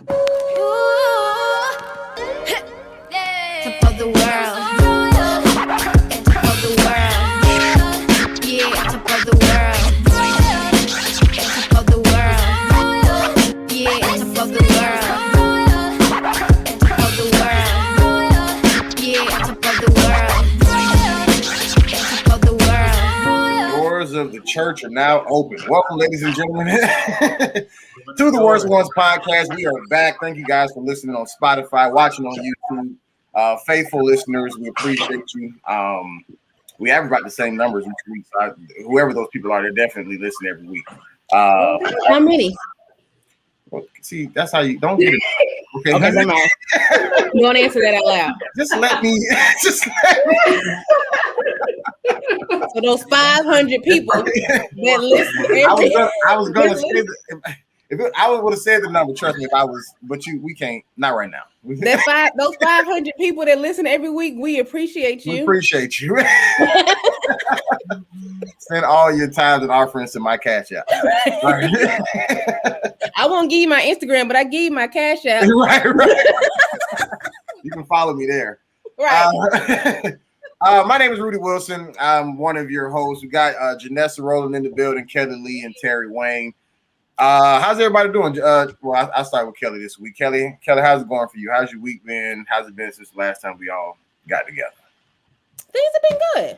Top of the world. Top of the world. Yeah, top of the world. Top of the world. Yeah, top of the world. Top of the world. Yeah, top of the world. Top of the world. Doors of the church are now open. Welcome, ladies and gentlemen, to the Worst Ones podcast. We are back. Thank you guys for listening on Spotify, watching on YouTube. Faithful listeners, we appreciate you. We have about the same numbers each week. So whoever those people are, they're definitely listening every week. How many? Well, see, that's how you don't get it. Okay, never mind. You don't answer that out loud. Just let me. So those 500 people that listen. I was gonna say I would have said the number. Trust me, if I was, but we can't. Not right now. Those 500 people that listen every week, we appreciate you. We appreciate you. Send all your tithes and offerings to my Cash App. Right. I won't give you my Instagram, but I give you my Cash App. Right. You can follow me there. Right. My name is Rudy Wilson. I'm one of your hosts. We got Janessa, Rowland in the building, Kellie, and Terry Wayne. How's everybody doing? Well, I'll start with Kellie this week. Kellie, how's it going for you? How's your week been? How's it been since the last time we all got together? Things have been good.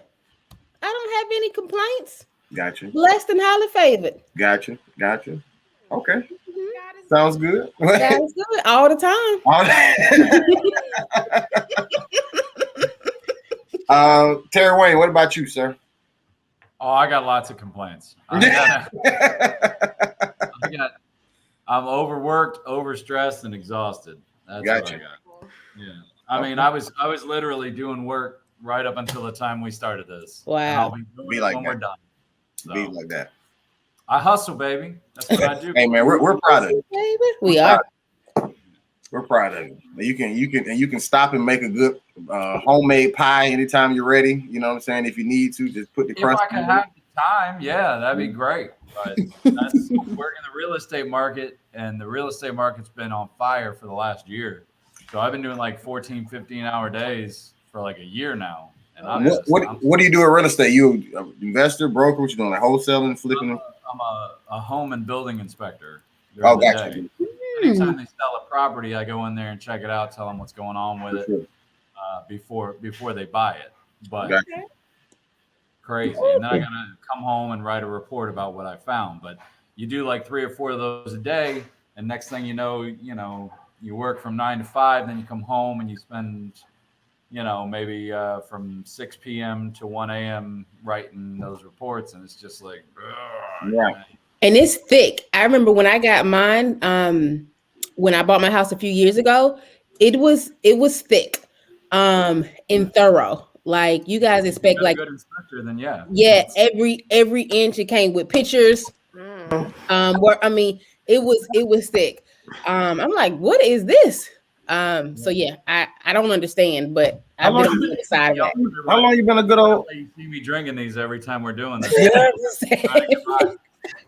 I don't have any complaints. Gotcha. Blessed and highly favored. Gotcha. Okay. Mm-hmm. Sounds good. Sounds good all the time. Terry Wayne, what about you, sir? Oh, I got lots of complaints. I'm overworked, overstressed, and exhaused. That's gotcha. What I got. Yeah. I mean, I was literally doing work right up until the time we started this. Wow. I'll be like when we're done. So, be like that. I hustle, baby. That's what I do. Hey man, we're proud of you. Baby. We are. We're proud of you. You can stop and make a good homemade pie anytime you're ready. You know what I'm saying? If you need to, just put the crust. If I could have the time, yeah, that'd be great. But we're in the real estate market, and the real estate market's been on fire for the last year. So I've been doing like 14, 15-hour days for like a year now. And what do you do in real estate? You an investor, broker? What you doing? Like wholesaling, flipping? I'm a home and building inspector. Oh, gotcha. Anytime they sell a property, I go in there and check it out, tell them what's going on with it before they buy it. But crazy. And then I gotta come home and write a report about what I found. But you do like 3 or 4 of those a day, and next thing you know, you work from 9 to 5, then you come home and you spend, maybe from 6 p.m. to 1 a.m. writing those reports, and it's just like, yeah. And it's thick. I remember when I got mine, when I bought my house a few years ago, it was thick, and thorough. Like you guys expect, like good inspector, then every inch it came with pictures. It was thick. I'm like, what is this? So yeah, I don't understand, but I've been on the other side of it. How long you been a good old? You see me drinking these every time we're doing this.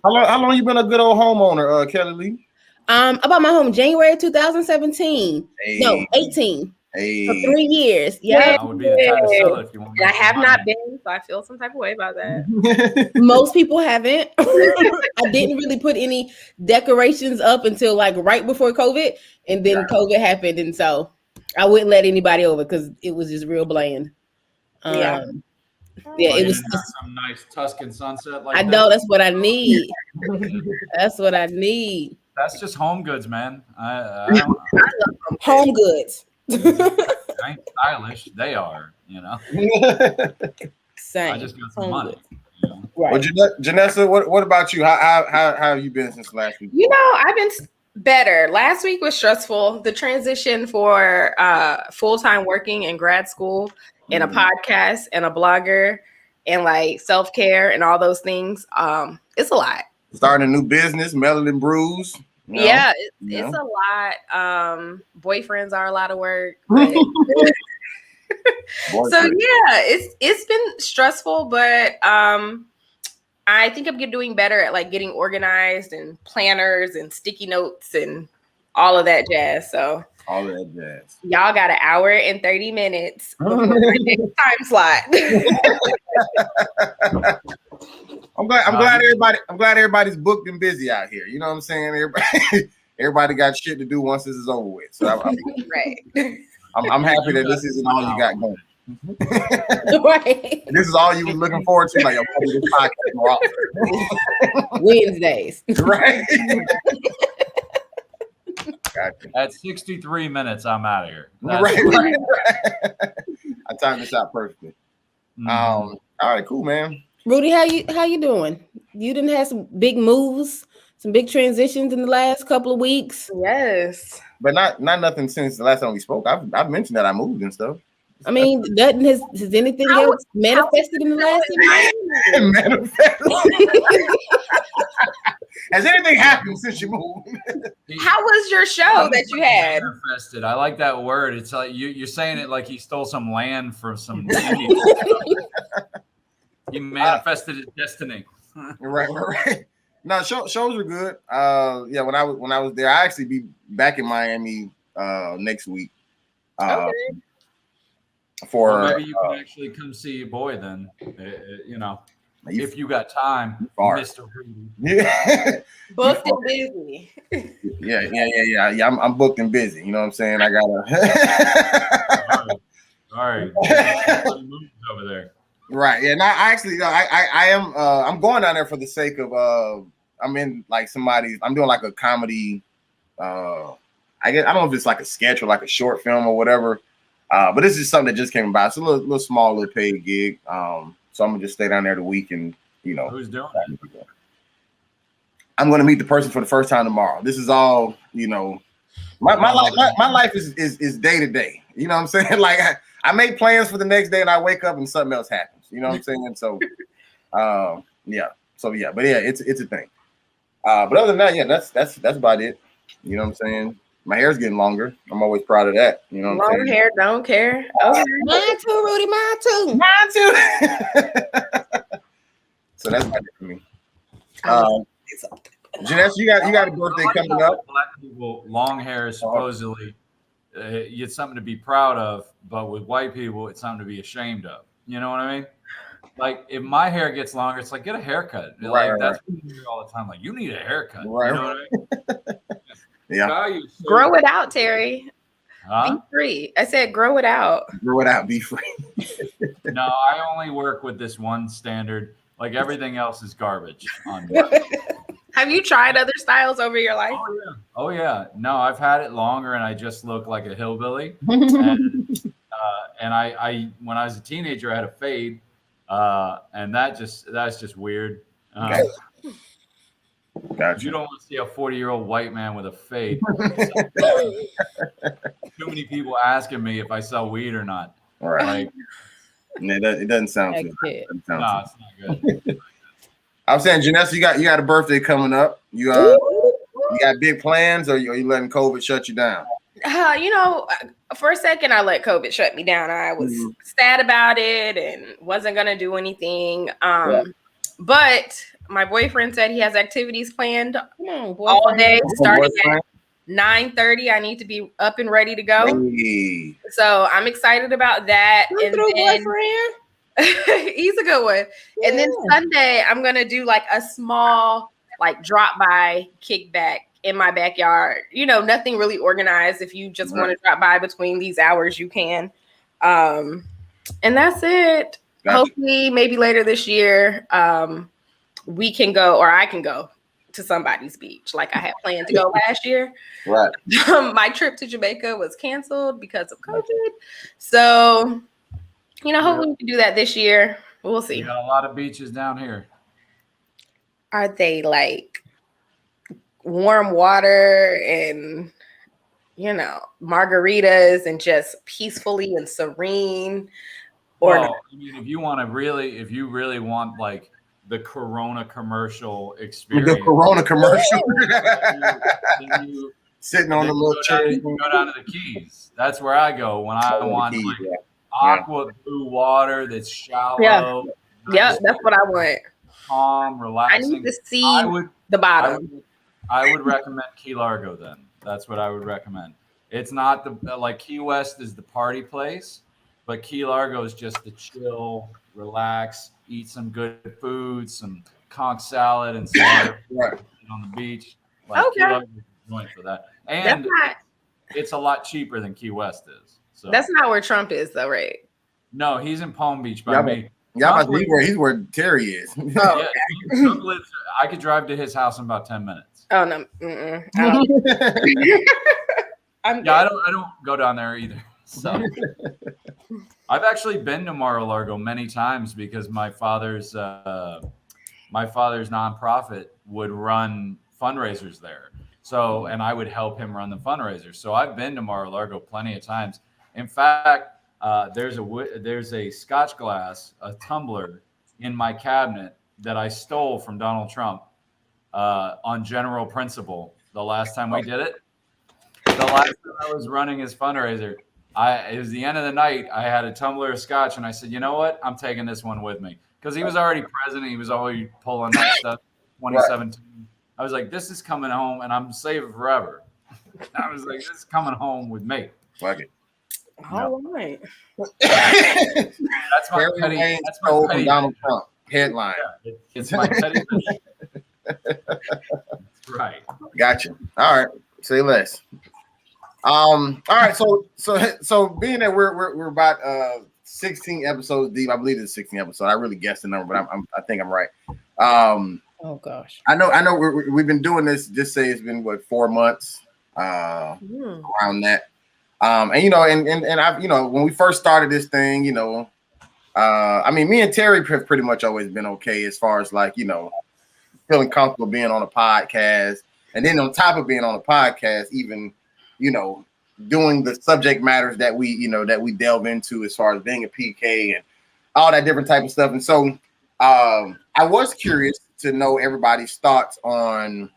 How long you been a good old homeowner, Kellie? I bought my home January 2017. Hey. No, 18. Hey. For 3 years. Yeah. I would be the type to sell it if you want. I have not been, so I feel some type of way about that. Most people haven't. I didn't really put any decorations up until like right before COVID, and then COVID happened, and so I wouldn't let anybody over because it was just real bland. It was some nice Tuscan sunset. Like I know that's what I need. That's what I need. That's just home goods, man. I Home goods. ain't stylish. They are, Same. I just got some money. Right. Well, Janessa, what about you? How have you been since last week? I've been better. Last week was stressful. The transition for full-time working in grad school and a podcast and a blogger and like self-care and all those things. It's a lot. Starting a new business, Melanin Brews. Yeah, it's a lot. Boyfriends are a lot of work. But so yeah, it's been stressful, but I think I'm doing better at like getting organized and planners and sticky notes and all of that jazz. So all of that jazz. Y'all got an hour and 30 minutes before my next time slot. I'm glad everybody's booked and busy out here. You know what I'm saying? Everybody got shit to do once this is over with. So I'm happy that this isn't all you got going. Right. This is all you was looking forward to, like this podcast more often. Wednesdays. Right. Gotcha. At 63 minutes, I'm out of here. Right. I timed this out perfectly. Mhm. All right, cool, man. Rudy, how you doing? You didn't have some big moves, some big transitions in the last couple of weeks. Yes. But not nothing since the last time we spoke. I've mentioned that I moved and stuff. I mean, has anything else manifested in the last 7 years? Manifested. Has anything happened since you moved? How was your show that you had? Manifested. I like that word. It's like you're saying it like he stole some land from some. He manifested his destiny. Right. No, shows were good. Yeah, when I was there, I actually be back in Miami next week. Okay. Well, maybe you can actually come see your boy then. If you got time, Mr. Rudy. Yeah. Booked and busy. Yeah. I'm booked and busy. You know what I'm saying? I gotta. All right. Moves over there. Right. Yeah. No, I am. I'm going down there for the sake of. I'm in like I'm doing like a comedy. I don't know if it's like a sketch or like a short film or whatever. But this is something that just came about. It's a little small, little paid gig. So I'm gonna just stay down there the week and Who's doing it? I'm gonna meet the person for the first time tomorrow. This is all my life is day to day. You know what I'm saying? Like I make plans for the next day and I wake up and something else happens. You know what I'm saying? So yeah. But yeah, it's a thing. But other than that, yeah, that's about it. You know what I'm saying? My hair's getting longer. I'm always proud of that. You know what I'm saying? Long hair, don't care. Okay. Mine too, Rudy. Mine too. So that's about it for me. Janessa, you got a birthday coming up. Black people, long hair is supposedly it's something to be proud of, but with white people, it's something to be ashamed of. You know what I mean? Like if my hair gets longer, it's like get a haircut. Like that's what you hear all the time. Like you need a haircut. Right. You know what I mean? Yeah. Grow it out, Terry. Huh? Be free. I said grow it out. Grow it out, be free. No, I only work with this one standard. Like everything else is garbage on me. Have you tried other styles over your life? Oh yeah. No, I've had it longer and I just look like a hillbilly. And I when I was a teenager I had a fade. And that's just weird. Gotcha. You don't want to see a 40-year-old white man with a fade. Too many people asking me if I sell weed or not. All right. Like, it doesn't sound good. it's not good. I was saying, Janessa, you got a birthday coming up. You got big plans, or you letting COVID shut you down? For a second, I let COVID shut me down. I was sad about it and wasn't gonna do anything. But my boyfriend said he has activities planned all day, starting at 9:30. I need to be up and ready to go. Hey. So I'm excited about that. And then, boyfriend. He's a good one. Yeah. And then Sunday, I'm gonna do like a small drop by kickback in my backyard. Nothing really organized. If you just want to drop by between these hours, you can. And that's it. Gotcha. Hopefully, maybe later this year, we can go, or I can go to somebody's beach like I had planned to go last year. Right. My trip to Jamaica was canceled because of COVID. So, hopefully we can do that this year. We'll see. We got a lot of beaches down here. Are they like warm water and margaritas and just peacefully and serene? Or The if you really want like the Corona commercial experience. The Corona commercial. Sitting on the little chair. You go down to the Keys. That's where I go when I want aqua blue water that's shallow. Yeah, that's what I want. Calm, relaxing. I need to see the bottom. I would recommend Key Largo then. That's what I would recommend. It's not the like Key West is the party place, but Key Largo is just the chill, relax, eat some good food, some conch salad, and some Right. on the beach. Like Key Largo is a joint for that, and it's a lot cheaper than Key West is. So that's not where Trump is, though, right? No, he's in Palm Beach by me. Yeah, he's where Terry is. Oh, yeah, Trump lives, I could drive to his house in about 10 minutes. Oh no, I don't go down there either. So I've actually been to Mar-a-Lago many times because my father's nonprofit would run fundraisers there. So, and I would help him run the fundraiser. So I've been to Mar-a-Lago plenty of times. In fact, there's a Scotch glass, a tumbler in my cabinet that I stole from Donald Trump on general principle. The last time we did it, the last time I was running his fundraiser, it was the end of the night. I had a tumbler of Scotch, and I said, you know what? I'm taking this one with me because he was already president. He was already pulling that stuff. 2017. Right. I was like, this is coming home, and I'm saving forever. I was like, this is coming home with me. Fuck it. All right. That's my petty. That's my petty Donald Trump headline. Yeah, it's my petty. Right. Gotcha. All right. Say less. All right. So being that we're about 16 episodes deep, I believe it's 16 episodes. I really guessed the number, but I think I'm right. Oh gosh. I know we've been doing this. Just say it's been 4 months around that. And you know, and I've, you know, when we first started this thing, you know, I mean, me and Terry have pretty much always been okay as far as like, you know, feeling comfortable being on a podcast, and then on top of being on a podcast, even, you know, doing the subject matters that we delve into as far as being a PK and all that different type of stuff. And so I was curious to know everybody's thoughts on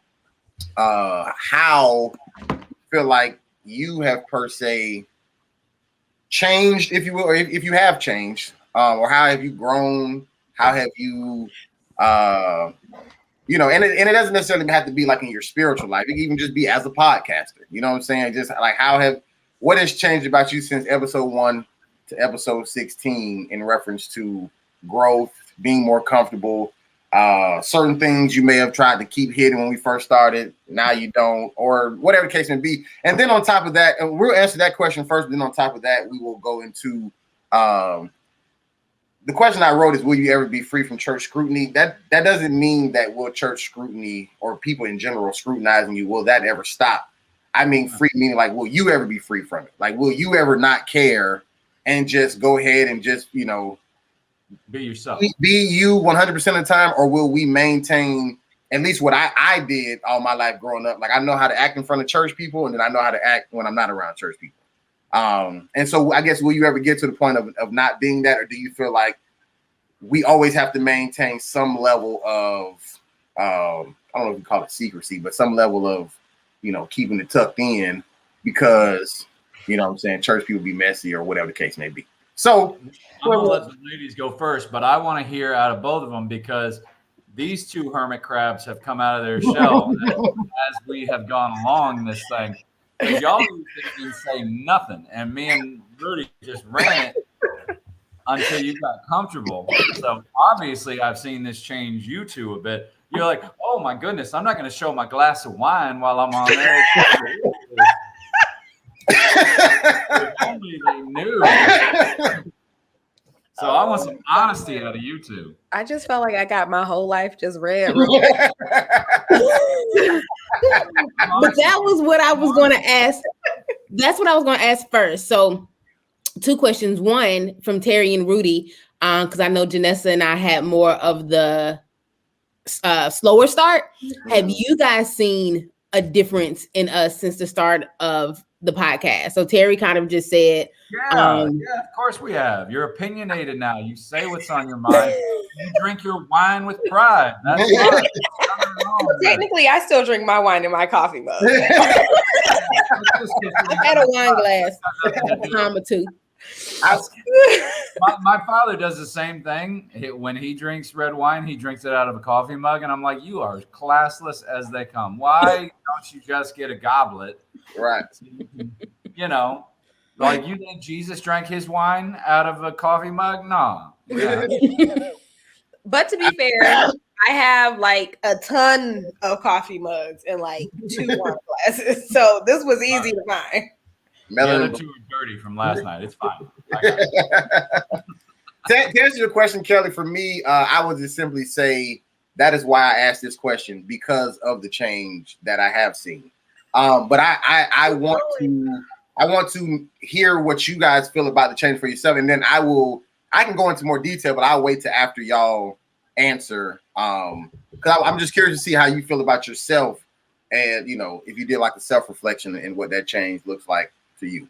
how I feel like you have per se changed, if you will, or if you have changed, or how have you grown? How have you, you know, and it doesn't necessarily have to be like in your spiritual life. It can even just be as a podcaster. You know what I'm saying? Just like what has changed about you since episode 1 to episode 16 in reference to growth, being more comfortable, certain things you may have tried to keep hidden when we first started, now you don't, or whatever the case may be. And then on top of that, and we'll answer that question first, then on top of that, we will go into the question I wrote is, will you ever be free from church scrutiny? That doesn't mean that will church scrutiny or people in general scrutinizing you, will that ever stop? I mean free meaning like, will you ever be free from it? Like, will you ever not care and just go ahead and just, you know, be yourself, be you 100% of the time? Or will we maintain at least what I did all my life growing up? Like, I know how to act in front of church people, and then I know how to act when I'm not around church people. And so I guess, will you ever get to the point of not being that, or do you feel like we always have to maintain some level of I don't know if you call it secrecy, but some level of, you know, keeping it tucked in because, you know what I'm saying, church people be messy or whatever the case may be. So I'm gonna let the ladies go first, but I want to hear out of both of them because these two hermit crabs have come out of their shell as we have gone along this thing. Y'all didn't say nothing, and me and Rudy just ran it until you got comfortable. So obviously, I've seen this change you two a bit. You're like, oh my goodness, I'm not going to show my glass of wine while I'm on there. If only they knew. So I want some honesty out of you two. I just felt like I got my whole life just read. But that was what I was going to ask. That's what I was going to ask first. So 2 questions. One from Terry and Rudy, because I know Janessa and I had more of the slower start. Have you guys seen a difference in us since the start of the podcast? So Terry kind of just said, yeah, of course we have. You're opinionated now. You say what's on your mind. You drink your wine with pride. That's fine. Technically, I still drink my wine in my coffee mug. I had a wine glass a time or two. My father does the same thing. When he drinks red wine, he drinks it out of a coffee mug, and I'm like, you are classless as they come. Why don't you just get a goblet Right. You know, like you think Jesus drank his wine out of a coffee mug? No. Yeah. But to be fair, I have like a ton of coffee mugs and like 2 wine glasses. So this was easy to find. The other Melanie, 2 are dirty from last night. It's fine. I got it. to answer your question, Kelly, for me, I would just simply say that is why I asked this question, because of the change that I have seen. But I want to hear what you guys feel about the change for yourself, and then I can go into more detail, but I'll wait till after y'all answer. Because I'm just curious to see how you feel about yourself, and you know, if you did like a self-reflection and what that change looks like to you.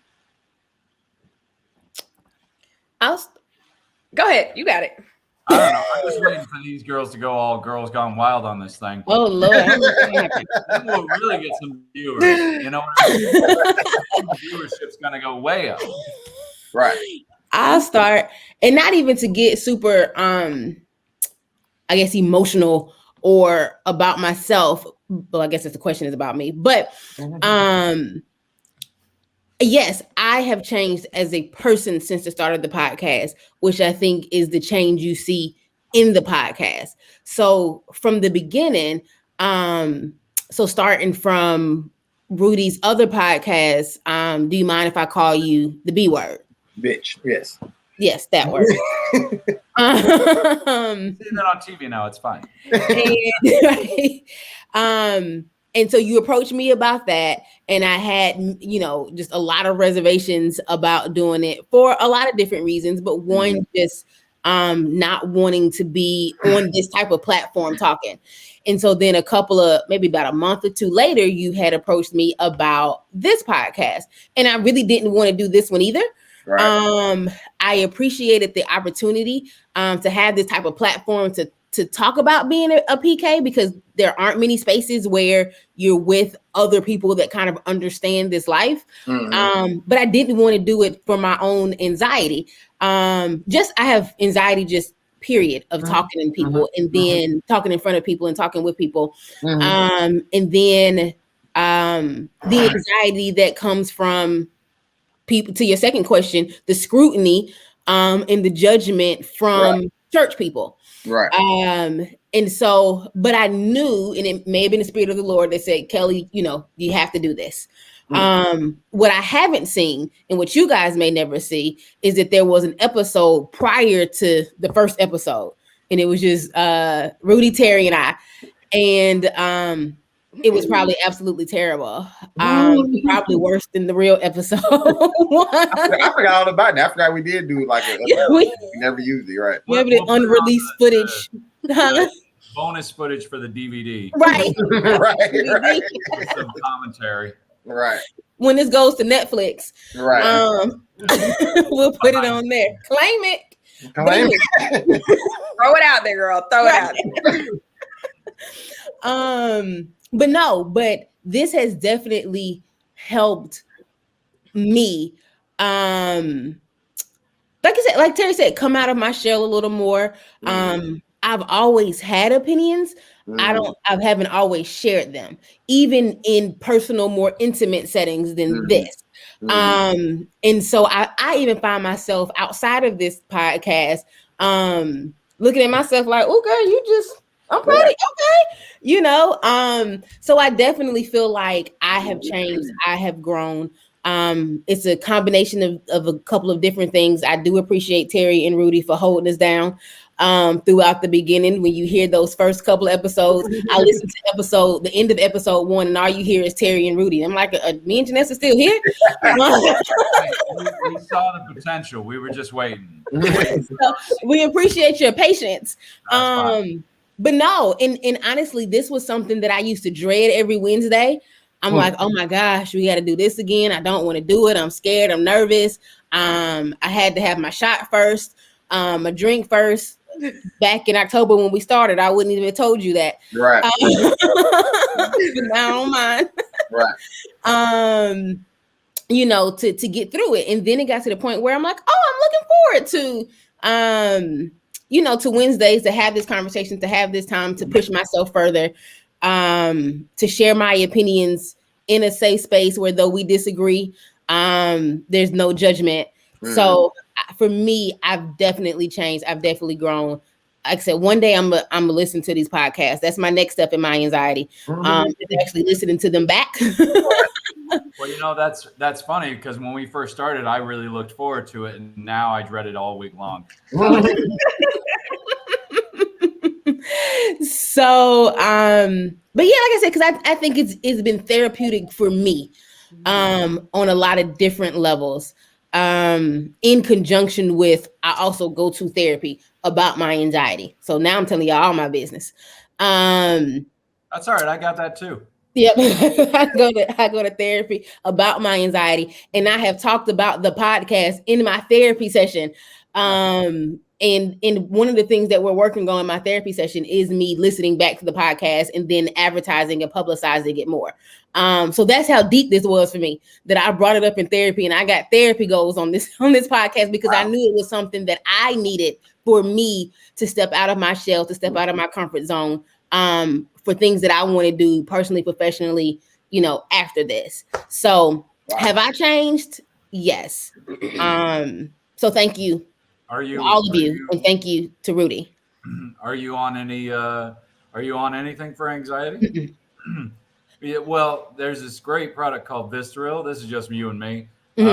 Go ahead. You got it. I don't know. I'm just waiting for these girls to go all girls gone wild on this thing. Oh Lord, Then we'll really get some viewers. You know what I mean? Viewership's gonna go way up. Right. I'll start, and not even to get super, I guess, emotional or about myself. Well, I guess if the question is about me, but yes, I have changed as a person since the start of the podcast, which I think is the change you see in the podcast. So from the beginning, so starting from Rudy's other podcast, do you mind if I call you the B word? Bitch. Yes. Yes, that word. See that on TV now. It's fine. And so you approached me about that, and I had, you know, just a lot of reservations about doing it for a lot of different reasons, but one, just not wanting to be on this type of platform talking. And so then maybe about a month or 2 later, you had approached me about this podcast, and I really didn't want to do this one either. Right. I appreciated the opportunity to have this type of platform to talk about being a PK, because there aren't many spaces where you're with other people that kind of understand this life. But I didn't want to do it for my own anxiety. I have anxiety, just period, of talking to people and then talking in front of people and talking with people. And then the anxiety that comes from people, to your second question, the scrutiny and the judgment from church people. Right. And so, but I knew, and it may have been the Spirit of the Lord that said, Kelly, you know, you have to do this. What I haven't seen, and what you guys may never see, is that there was an episode prior to the first episode, and it was just Rudy, Terry, and I. And it was probably absolutely terrible. Probably worse than the real episode. I forgot all about that. I forgot we did do like we never used it, right? We have the unreleased footage. Bonus footage for the DVD. Right. right. Some commentary. Right. When this goes to Netflix. Right. We'll put it on there. Claim it. Claim it. Throw it out there, girl. Throw it out there. But this has definitely helped me. Like I said, like Terry said, come out of my shell a little more. I've always had opinions. I haven't always shared them, even in personal, more intimate settings than this. And so I even find myself outside of this podcast, looking at myself like, oh girl, I'm pretty okay. You know, so I definitely feel like I have changed. I have grown. It's a combination of a couple of different things. I do appreciate Terry and Rudy for holding us down throughout the beginning. When you hear those first couple of episodes, I listened to the end of episode 1, and all you hear is Terry and Rudy. I'm like, me and Janessa still here? we saw the potential. We were just waiting. So we appreciate your patience. But no, and honestly, this was something that I used to dread every Wednesday. I'm like, oh my gosh, we got to do this again. I don't want to do it. I'm scared. I'm nervous. I had to have my shot first, a drink first. Back in October when we started, I wouldn't even have told you that. Right. But now I don't mind. Right. You know, to get through it. And then it got to the point where I'm like, oh, I'm looking forward to, you know, to Wednesdays, to have this conversation, to have this time to push myself further, to share my opinions in a safe space where though we disagree, there's no judgment. So for me, I've definitely changed. I've definitely grown. Like I said, one day I'm gonna listen to these podcasts. That's my next step in my anxiety. Is actually listening to them back. Well, you know, that's funny because when we first started, I really looked forward to it, and now I dread it all week long. So, but yeah, like I said, because I think it's been therapeutic for me, on a lot of different levels. In conjunction with, I also go to therapy about my anxiety. So now I'm telling y'all all my business. That's all right. I got that too. Yep. I go to therapy about my anxiety, and I have talked about the podcast in my therapy session. And one of the things that we're working on in my therapy session is me listening back to the podcast and then advertising and publicizing it more. So that's how deep this was for me, that I brought it up in therapy, and I got therapy goals on this podcast because I knew it was something that I needed for me to step out of my shell, to step out of my comfort zone, for things that I want to do personally, professionally, after this. So have I changed? Yes. So thank you. All of you, and thank you to Rudy. Are you on anything for anxiety? Yeah, well, there's this great product called Vistaril. This is just you and me. It's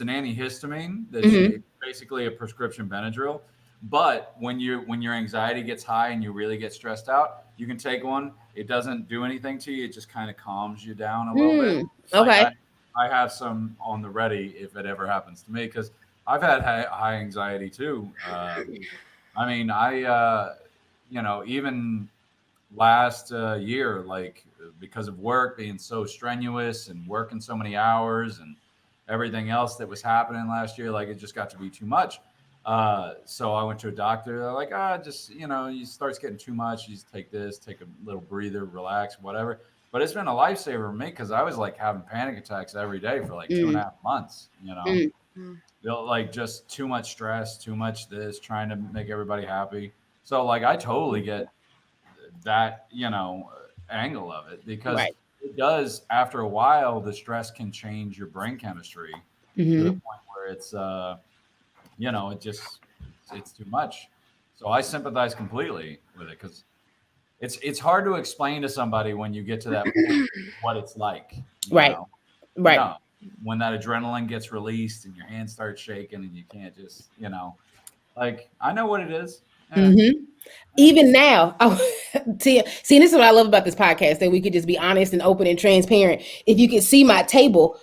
an antihistamine. That's basically a prescription Benadryl. But when your anxiety gets high and you really get stressed out, you can take one. It doesn't do anything to you. It just kind of calms you down a little bit. Okay. Like I have some on the ready if it ever happens to me, because I've had high anxiety too. I mean, even last year, like because of work being so strenuous and working so many hours and everything else that was happening last year, like it just got to be too much. So I went to a doctor. They're like, you starts getting too much. You just take this, take a little breather, relax, whatever. But it's been a lifesaver for me because I was like having panic attacks every day for like 2.5 months, like just too much stress, too much this, trying to make everybody happy. So like, I totally get that, angle of it, because it does, after a while, the stress can change your brain chemistry to the point where it's, it's too much. So I sympathize completely with it, because it's hard to explain to somebody when you get to that point what it's like. Right. When that adrenaline gets released and your hands start shaking and you can't just, like, I know what it is. Even now, see, this is what I love about this podcast, that we could just be honest and open and transparent. If you can see my table,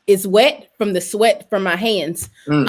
it's wet from the sweat from my hands, and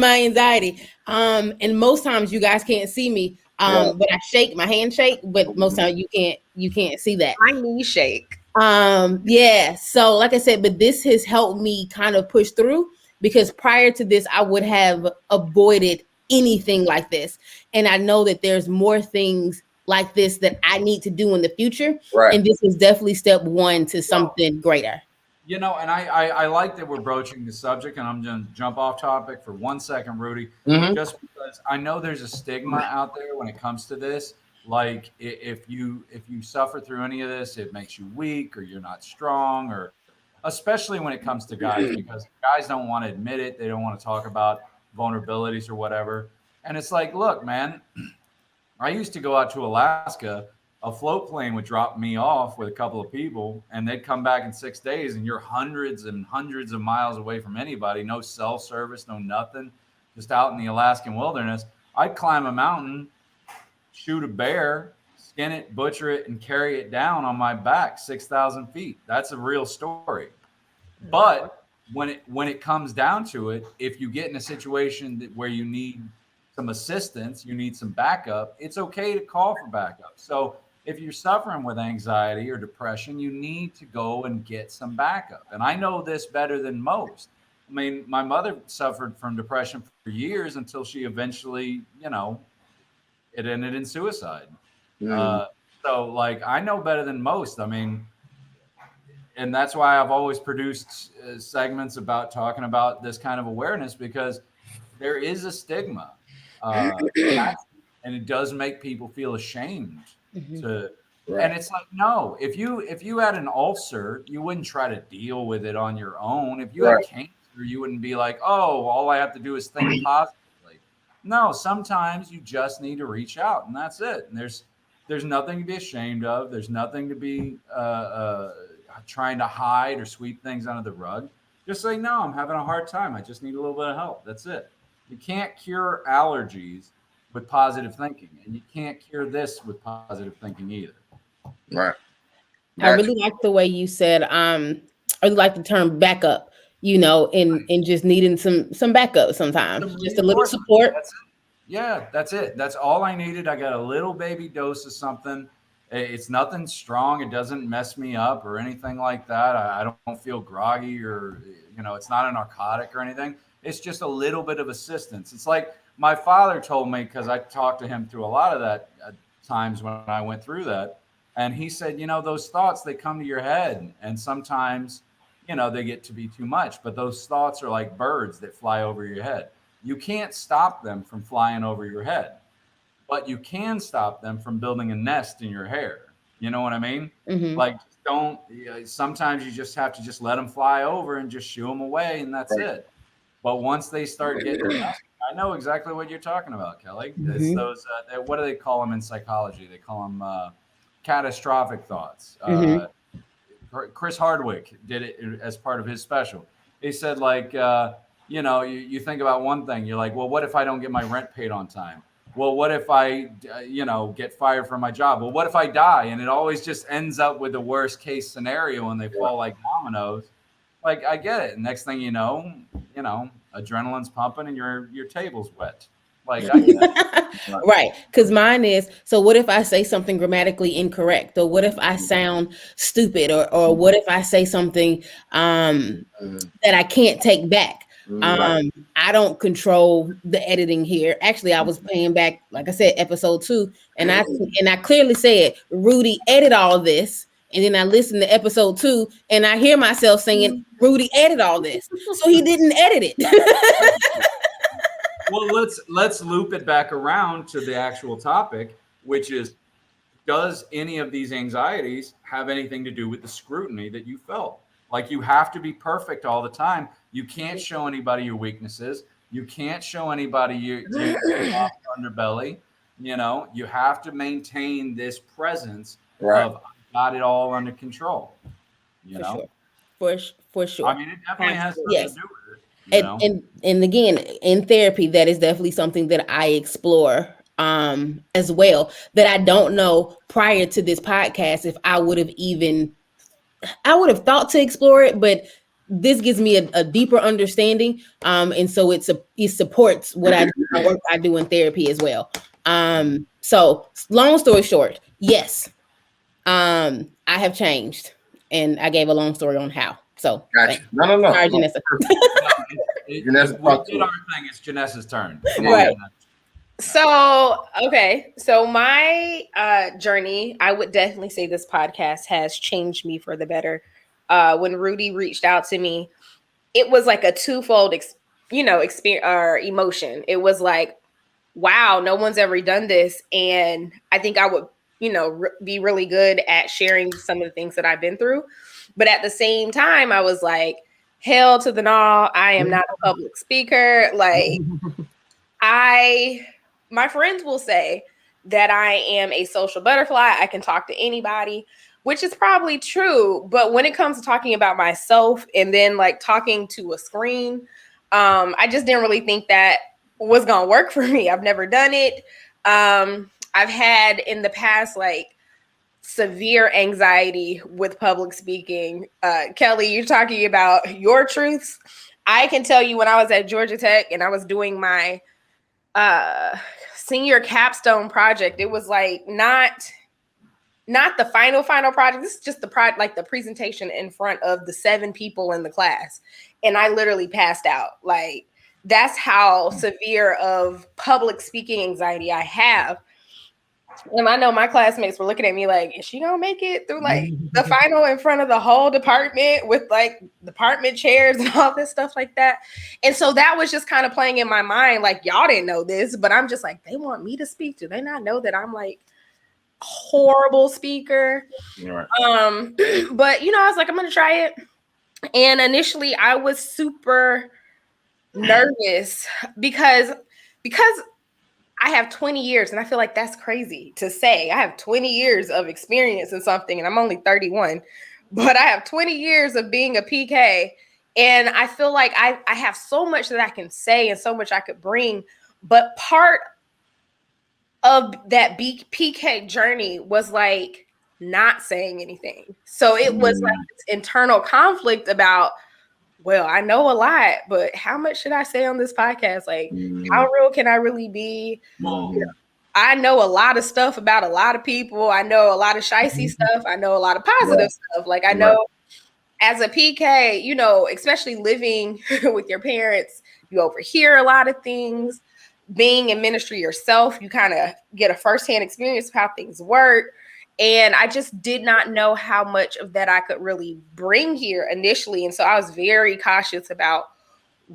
my anxiety. And most times you guys can't see me, but I shake, my hand shake, but most times you can't see that. My knees shake. So like I said, but this has helped me kind of push through, because prior to this, I would have avoided anything like this. And I know that there's more things like this that I need to do in the future. Right. And this is definitely step one to something greater. And I like that we're broaching the subject, and I'm going to jump off topic for 1 second, Rudy, just because I know there's a stigma out there when it comes to this. Like if you suffer through any of this, it makes you weak, or you're not strong, or especially when it comes to guys, because guys don't want to admit it. They don't want to talk about vulnerabilities or whatever. And it's like, look, man, I used to go out to Alaska. A float plane would drop me off with a couple of people, and they'd come back in 6 days, and you're hundreds and hundreds of miles away from anybody. No cell service, no nothing, just out in the Alaskan wilderness. I'd climb a mountain, shoot a bear, skin it, butcher it, and carry it down on my back 6,000 feet. That's a real story. But when it comes down to it, if you get in a situation where you need some assistance, you need some backup, it's okay to call for backup. So if you're suffering with anxiety or depression, you need to go and get some backup. And I know this better than most. I mean, my mother suffered from depression for years until she eventually, it ended in suicide. So like, I know better than most. I mean, and that's why I've always produced segments about talking about this kind of awareness, because there is a stigma. and it does make people feel ashamed to. Right. And it's like, no, if you had an ulcer, you wouldn't try to deal with it on your own. If you had cancer, you wouldn't be like, oh, all I have to do is think positively. No, sometimes you just need to reach out, and that's it. And there's nothing to be ashamed of. There's nothing to be trying to hide or sweep things under the rug. Just say, no, I'm having a hard time. I just need a little bit of help. That's it. You can't cure allergies with positive thinking, and you can't cure this with positive thinking either. Right. I really like the way you said, I really like the term backup, and just needing some backup sometimes. Just a little support. That's it. That's all I needed. I got a little baby dose of something. It's nothing strong. It doesn't mess me up or anything like that. I don't feel groggy or, it's not a narcotic or anything. It's just a little bit of assistance. It's like my father told me, because I talked to him through a lot of that times when I went through that. And he said, those thoughts, they come to your head, and sometimes, they get to be too much. But those thoughts are like birds that fly over your head. You can't stop them from flying over your head, but you can stop them from building a nest in your hair. You know what I mean? Like, sometimes you just have to just let them fly over and just shoo them away, and that's it. But once they start getting, I know exactly what you're talking about, Kelly. It's those, what do they call them in psychology? They call them catastrophic thoughts. Chris Hardwick did it as part of his special. He said, like, you think about one thing. You're like, well, what if I don't get my rent paid on time? Well, what if I, get fired from my job? Well, what if I die? And it always just ends up with the worst case scenario, and they fall like dominoes. Like, I get it. Next thing you know, adrenaline's pumping and your table's wet. Like, I get it. Right. Because mine is, so what if I say something grammatically incorrect? Or what if I sound stupid? Or what if I say something that I can't take back? I don't control the editing here. Actually, I was playing back, like I said, episode 2, and I clearly said, Rudy, edit all this. And then I listened to episode 2, and I hear myself saying, Rudy, edit all this. So he didn't edit it. Well, let's loop it back around to the actual topic, which is, does any of these anxieties have anything to do with the scrutiny that you felt? Like, you have to be perfect all the time. You can't show anybody your weaknesses. You can't show anybody your underbelly. You have to maintain this presence of, I got it all under control. For sure. I mean, it definitely has something to do with it. And again, in therapy, that is definitely something that I explore as well, that I don't know prior to this podcast if I would have thought to explore it, but this gives me a deeper understanding. And so it supports what I do, the work I do in therapy as well. So long story short, yes, I have changed, and I gave a long story on how. So gotcha. No. Sorry, Janessa. Janessa, we did our thing. It's Janessa's turn. Right. So my journey, I would definitely say this podcast has changed me for the better. When Rudy reached out to me, it was like a twofold, experience or emotion. It was like, wow, no one's ever done this, and I think I would, be really good at sharing some of the things that I've been through. But at the same time, I was like, hell to the no, I am not a public speaker. Like, my friends will say that I am a social butterfly. I can talk to anybody, which is probably true. But when it comes to talking about myself and then like talking to a screen, I just didn't really think that was going to work for me. I've never done it. I've had in the past, like, severe anxiety with public speaking. Kelly, you're talking about your truths. I can tell you when I was at Georgia Tech and I was doing my senior capstone project, it was like not the final project. This is just the presentation in front of the 7 people in the class. And I literally passed out. Like, that's how severe of public speaking anxiety I have. And I know my classmates were looking at me like, is she gonna make it through like the final in front of the whole department with like department chairs and all this stuff like that? And so that was just kind of playing in my mind, like, y'all didn't know this, but I'm just like, they want me to speak. Do they not know that I'm like horrible speaker? Right. But you know, I was like, I'm gonna try it. And initially I was super nervous because I have 20 years, and I feel like that's crazy to say. I have 20 years of experience in something, and I'm only 31, but I have 20 years of being a PK. And I feel like I have so much that I can say and so much I could bring. But part of that PK journey was like not saying anything. So it was like this internal conflict about, well, I know a lot, but how much should I say on this podcast? Like, how real can I really be? I know a lot of stuff about a lot of people. I know a lot of shicey stuff. I know a lot of positive stuff. Like, I know as a PK, you know, especially living with your parents, you overhear a lot of things. Being in ministry yourself, you kind of get a firsthand experience of how things work. And I just did not know how much of that I could really bring here initially. And so I was very cautious about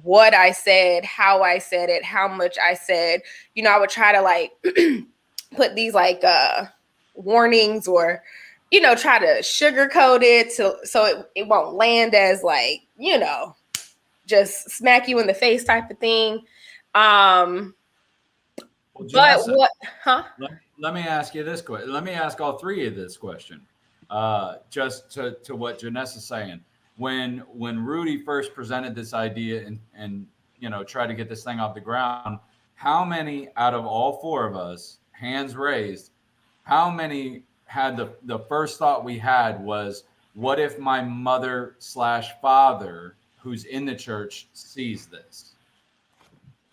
what I said, how I said it, how much I said. You know, I would try to like put these like warnings or, you know, try to sugarcoat it so it won't land as like, you know, just smack you in the face type of thing. Well, But Janessa, what, huh? Let me ask you this question. Let me ask all three of this question. Just to what Janessa's saying. When Rudy first presented this idea and you know tried to get this thing off the ground, how many out of all four of us, hands raised, how many had the first thought we had was, what if my mother/father, who's in the church, sees this?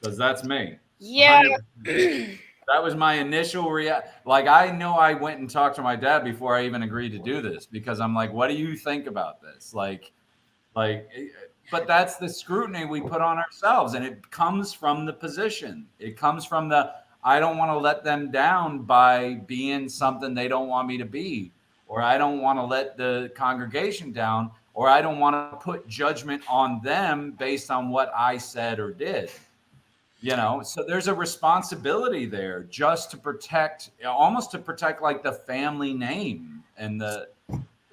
Because that's me. Yeah. 100%. That was my initial reaction. Like, I know I went and talked to my dad before I even agreed to do this because I'm like, what do you think about this? Like, but that's the scrutiny we put on ourselves. And it comes from the position. It comes from I don't want to let them down by being something they don't want me to be, or I don't want to let the congregation down, or I don't want to put judgment on them based on what I said or did. You know, so there's a responsibility there just to protect, almost to protect like the family name and the.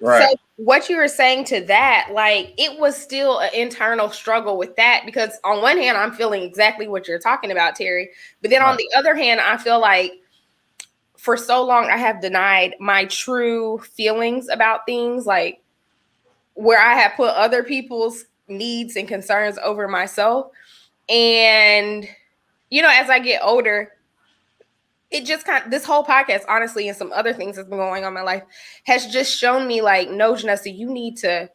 Right. So what you were saying to that, like, it was still an internal struggle with that because on one hand, I'm feeling exactly what you're talking about, Terry. But then on the other hand, I feel like for so long, I have denied my true feelings about things, like where I have put other people's needs and concerns over myself. And, you know, as I get older, it just this whole podcast, honestly, and some other things that's been going on in my life has just shown me like, no, Janessa, you need to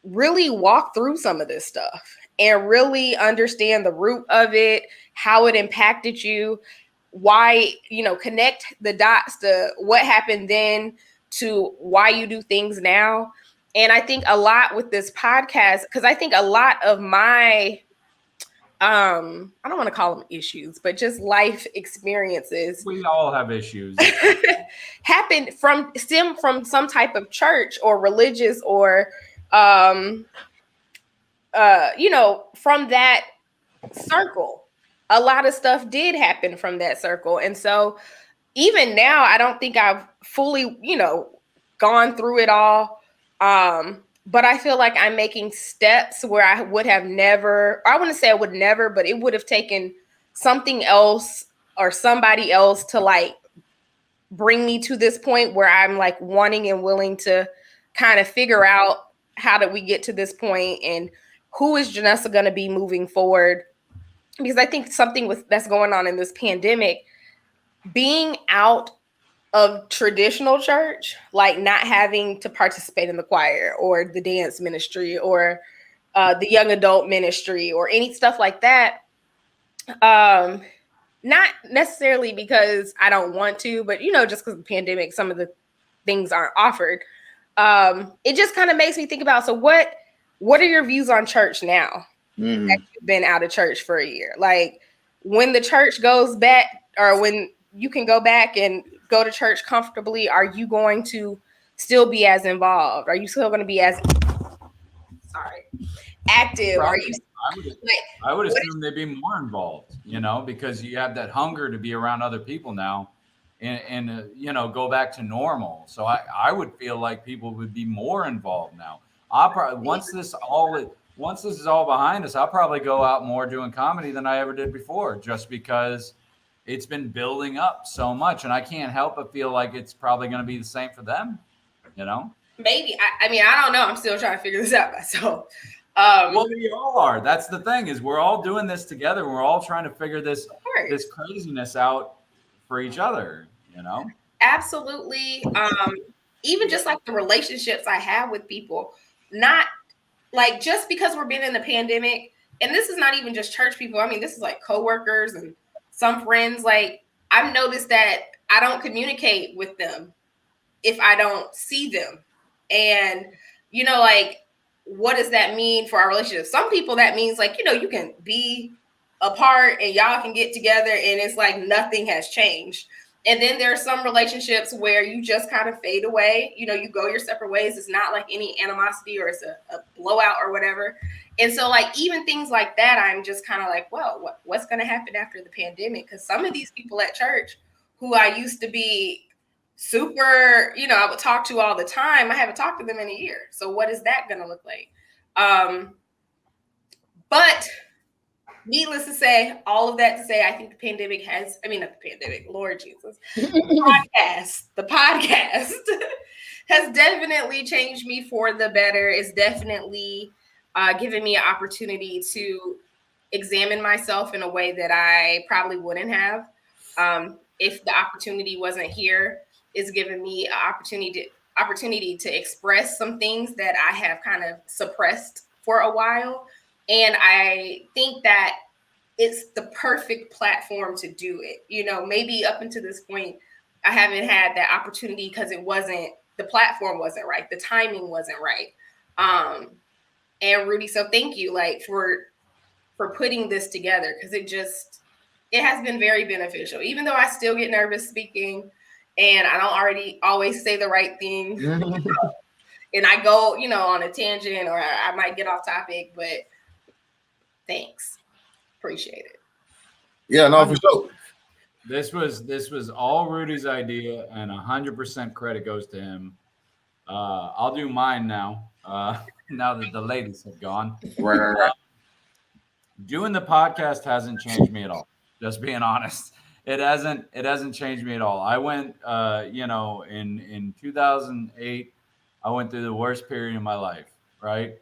really walk through some of this stuff and really understand the root of it, how it impacted you, why, you know, connect the dots to what happened then to why you do things now. And I think a lot with this podcast, because I think a lot of my I don't want to call them issues, but just life experiences. We all have issues. stem from some type of church or religious or you know, from that circle. A lot of stuff did happen from that circle. And so even now, I don't think I've fully, you know, gone through it all. But I feel like I'm making steps where I would have never, I wouldn't say I would never, but it would have taken something else or somebody else to like bring me to this point where I'm like wanting and willing to kind of figure out how did we get to this point and who is Janessa going to be moving forward? Because I think something that's going on in this pandemic, being out of traditional church, like not having to participate in the choir or the dance ministry or the young adult ministry or any stuff like that. Not necessarily because I don't want to, but you know, just because of the pandemic, some of the things aren't offered. It just kind of makes me think about, so what are your views on church now that you've been out of church for a year? Like when the church goes back or when you can go back and go to church comfortably, are you going to still be as involved? Are you still going to be as active? Are you I would assume they'd be more involved, because you have that hunger to be around other people now and go back to normal. So I would feel like people would be more involved now. I'll probably, once this is all behind us, I'll probably go out more doing comedy than I ever did before, just because it's been building up so much. And I can't help but feel like it's probably going to be the same for them, Maybe. I mean, I don't know. I'm still trying to figure this out myself. Well, we all are. That's the thing, is we're all doing this together. We're all trying to figure this craziness out for each other, Absolutely. Even just like the relationships I have with people, not like just because we're being in the pandemic, and this is not even just church people. I mean, this is like coworkers and some friends. Like, I've noticed that I don't communicate with them if I don't see them. And, like, what does that mean for our relationship? Some people, that means like, you can be apart and y'all can get together and it's like nothing has changed. And then there are some relationships where you just kind of fade away. You go your separate ways. It's not like any animosity or it's a blowout or whatever. And so like even things like that, I'm just kind of like, well, what's going to happen after the pandemic? Because some of these people at church who I used to be super, I would talk to all the time, I haven't talked to them in a year. So what is that going to look like? But needless to say, all of that to say, I think the pandemic not the pandemic, Lord Jesus, the podcast has definitely changed me for the better. It's definitely given me an opportunity to examine myself in a way that I probably wouldn't have if the opportunity wasn't here. It's given me an opportunity to express some things that I have kind of suppressed for a while. And I think that it's the perfect platform to do it. Maybe up until this point, I haven't had that opportunity because the platform wasn't right. The timing wasn't right. And Rudy, so thank you for putting this together, because it has been very beneficial, even though I still get nervous speaking and I don't always say the right thing. And I go, on a tangent or I might get off topic, but thanks. Appreciate it. Yeah, no, for sure. This was all Rudy's idea, and 100% credit goes to him. I'll do mine now. Now that the ladies have gone. Right. Doing the podcast hasn't changed me at all. Just being honest, it hasn't changed me at all. I went, in 2008, I went through the worst period of my life, right?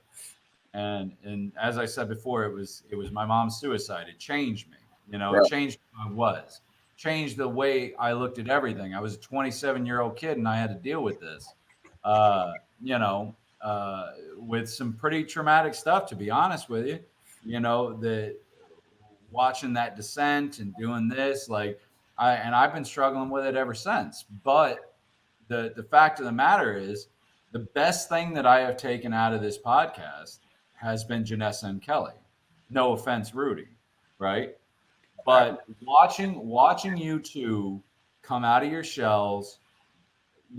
And as I said before, it was my mom's suicide. It changed me. It changed who I was, changed the way I looked at everything. I was a 27-year-old kid and I had to deal with this, with some pretty traumatic stuff, to be honest with you. The watching that descent and doing this, I've been struggling with it ever since. But the fact of the matter is, the best thing that I have taken out of this podcast has been Janessa and Kellie. No offense, Rudy, right? But watching you two come out of your shells,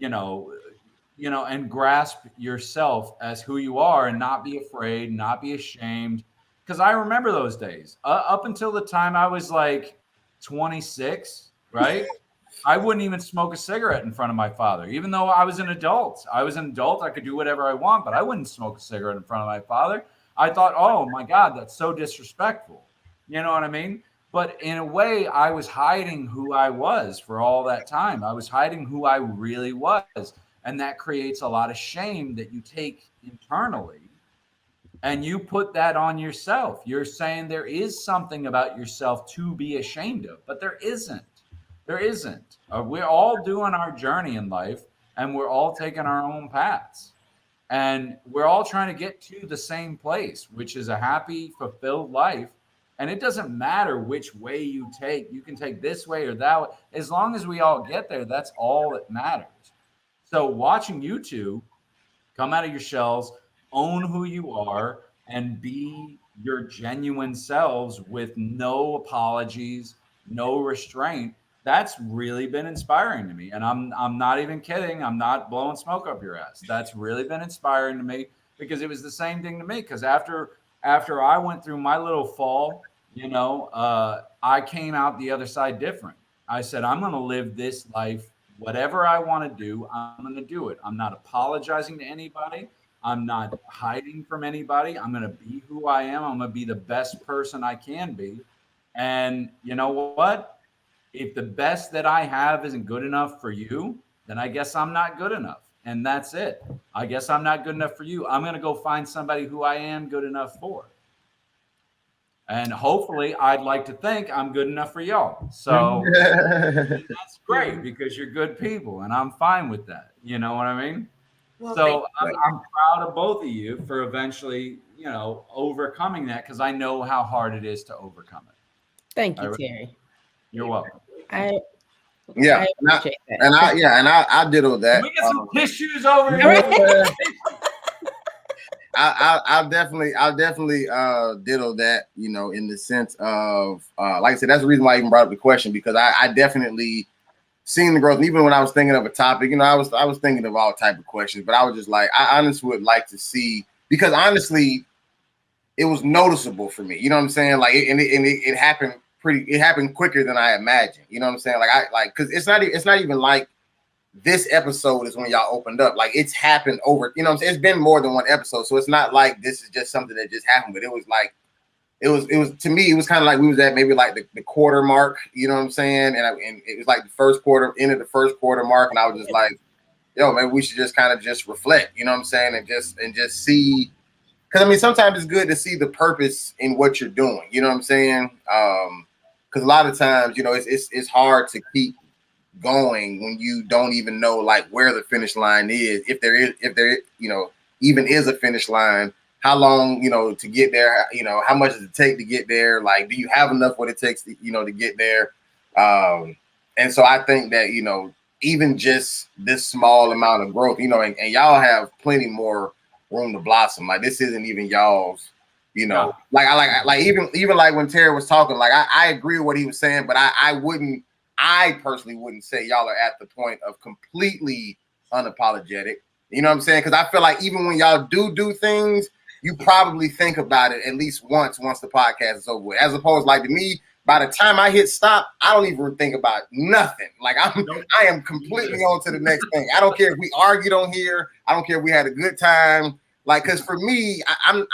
and grasp yourself as who you are and not be afraid, not be ashamed. Because I remember those days. Up until the time I was like 26, right? I wouldn't even smoke a cigarette in front of my father, even though I was an adult. I could do whatever I want, but I wouldn't smoke a cigarette in front of my father. I thought, oh my God, that's so disrespectful. You know what I mean? But in a way, I was hiding who I was for all that time. I was hiding who I really was. And that creates a lot of shame that you take internally. And you put that on yourself. You're saying there is something about yourself to be ashamed of, but there isn't. There isn't. We're all doing our journey in life, and we're all taking our own paths. And we're all trying to get to the same place, which is a happy, fulfilled life. And it doesn't matter which way you take. You can take this way or that way. As long as we all get there, that's all that matters. So watching you two come out of your shells, own who you are, and be your genuine selves with no apologies, no restraint, that's really been inspiring to me. And I'm not even kidding. I'm not blowing smoke up your ass. That's really been inspiring to me, because it was the same thing to me. Because after I went through my little fall, I came out the other side different. I said, I'm going to live this life. Whatever I want to do, I'm going to do it. I'm not apologizing to anybody. I'm not hiding from anybody. I'm going to be who I am. I'm going to be the best person I can be. And you know what? If the best that I have isn't good enough for you, then I guess I'm not good enough. And that's it. I guess I'm not good enough for you. I'm going to go find somebody who I am good enough for. And hopefully, I'd like to think I'm good enough for y'all. So that's great, because you're good people, and I'm fine with that. You know what I mean? Well, So I'm proud of both of you for eventually, overcoming that, because I know how hard it is to overcome it. Thank you, Terry. You're welcome. I appreciate that. And I ditto that. Can we get some tissues over here? I'll definitely ditto that, in the sense of like I said, that's the reason why I even brought up the question, because I definitely seen the growth. And even when I was thinking of a topic, I was thinking of all type of questions, but I was just like, I honestly would like to see, because honestly, it was noticeable for me. You know what I'm saying? Like, it happened it happened quicker than I imagined. You know what I'm saying? Because it's not even like this episode is when y'all opened up. Like, it's happened over, what I'm saying? It's been more than one episode. So it's not like this is just something that just happened, but it was like, it was to me, it was kind of like we was at maybe like the quarter mark, you know what I'm saying? And it was like the first quarter, into the first quarter mark. And I was just like, yo, maybe we should just kind of just reflect, you know what I'm saying? And just see, because sometimes it's good to see the purpose in what you're doing, you know what I'm saying? Because a lot of times, it's hard to keep going when you don't even know like where the finish line is, if there even is a finish line, how long to get there, how much does it take to get there, like do you have enough what it takes to to get there, and so I think that even just this small amount of growth, and y'all have plenty more room to blossom. Like, this isn't even y'all's, like even like when Terry was talking, like I agree with what he was saying, but I personally wouldn't say y'all are at the point of completely unapologetic. You know what I'm saying? Because I feel like even when y'all do things, you probably think about it at least once the podcast is over with. As opposed, like, to me, by the time I hit stop, I don't even think about nothing. Like, I am completely on to the next thing. I don't care if we argued on here. I don't care if we had a good time. Like, because for me, I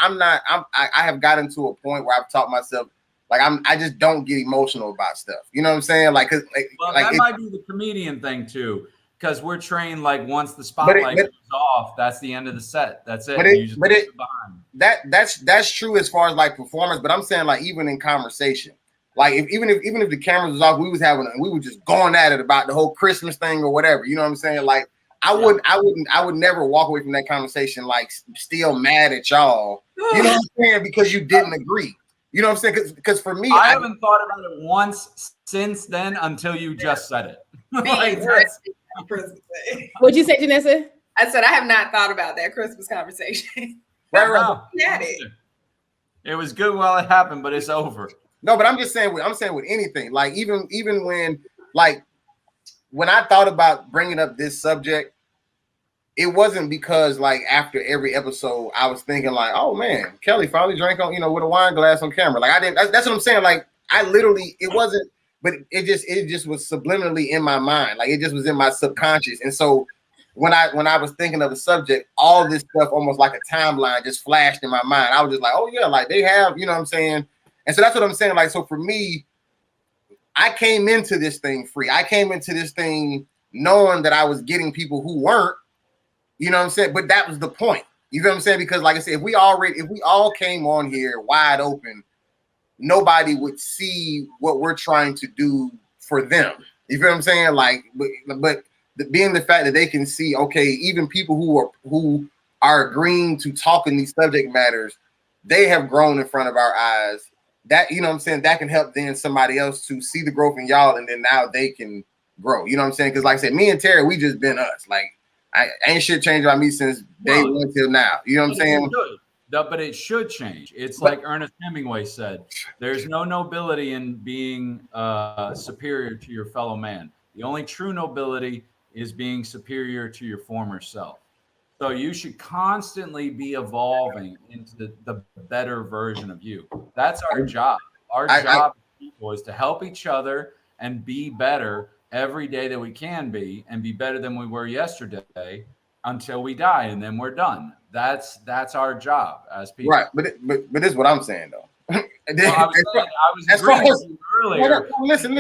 have gotten to a point where I've taught myself, like, I just don't get emotional about stuff. You know what I'm saying? Like, that might be the comedian thing too, because we're trained like once the spotlight goes off, that's the end of the set. That's it. That's true as far as like performance. But I'm saying, like, even in conversation, like even if the cameras was off, we were just going at it about the whole Christmas thing or whatever. You know what I'm saying? Like, I would never walk away from that conversation like still mad at y'all. You know what I'm saying? Because you didn't agree. You know what I'm saying? Because for me, I haven't thought about it once since then until you just said it. What'd you say, Janessa? I said I have not thought about that Christmas conversation. Right. It was good while it happened, but it's over. No, but I'm saying with anything, like even when I thought about bringing up this subject, it wasn't because like after every episode I was thinking like, oh man, Kellie finally drank on, with a wine glass on camera. Like, I didn't. That's what I'm saying. Like, I literally, it wasn't, but it just was subliminally in my mind. Like, it just was in my subconscious. And so when I was thinking of the subject, all this stuff almost like a timeline just flashed in my mind. I was just like, oh yeah, like they have, you know what I'm saying? And so that's what I'm saying. Like, so for me, I came into this thing free. I came into this thing knowing that I was getting people who weren't. You know what I'm saying? But that was the point. You know what I'm saying? Because like I said, if we all came on here wide open, nobody would see what we're trying to do for them. You feel what I'm saying? Like, but being the fact that they can see, okay, even people who are agreeing to talk in these subject matters, they have grown in front of our eyes. That, you know what I'm saying, that can help then somebody else to see the growth in y'all, and then now they can grow. You know what I'm saying? Because like I said, me and Terry, we just been us. Like, I ain't shit changed about me since day one till now. You know what I'm saying? but it should change. It's like Ernest Hemingway said, there's no nobility in being superior to your fellow man. The only true nobility is being superior to your former self. So you should constantly be evolving into the better version of you. That's our job. Our job is to help each other and be better every day that we can be, and be better than we were yesterday until we die, and then we're done. That's our job as people. Right, but this is what I'm saying though. Well, I was agreeing with you earlier. Listen.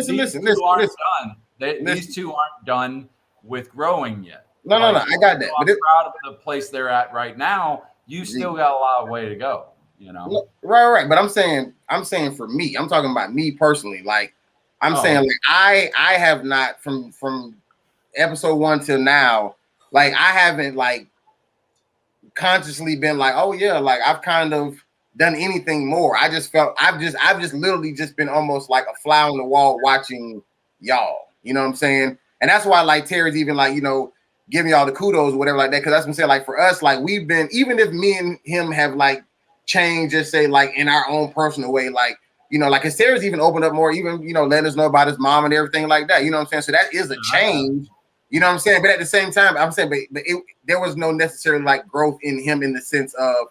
These two aren't done with growing yet. No, I got that. I'm proud of the place they're at right now. You still got a lot of way to go. You know. Right. But I'm saying for me, I'm talking about me personally. Like I'm saying, like I have not from episode 1 till now, like I haven't like consciously been like, oh yeah, like I've kind of done anything more. I just felt I've just literally just been almost like a fly on the wall watching y'all. You know what I'm saying? And that's why like Terry's even like, giving y'all the kudos or whatever like that. Because that's what I'm saying. Like for us, like we've been, even if me and him have like changed, just say like in our own personal way, like, like his Terry's even opened up more, even, letting us know about his mom and everything like that. You know what I'm saying? So that is a change. You know what I'm saying? But at the same time, I'm saying, but there was no necessarily like growth in him in the sense of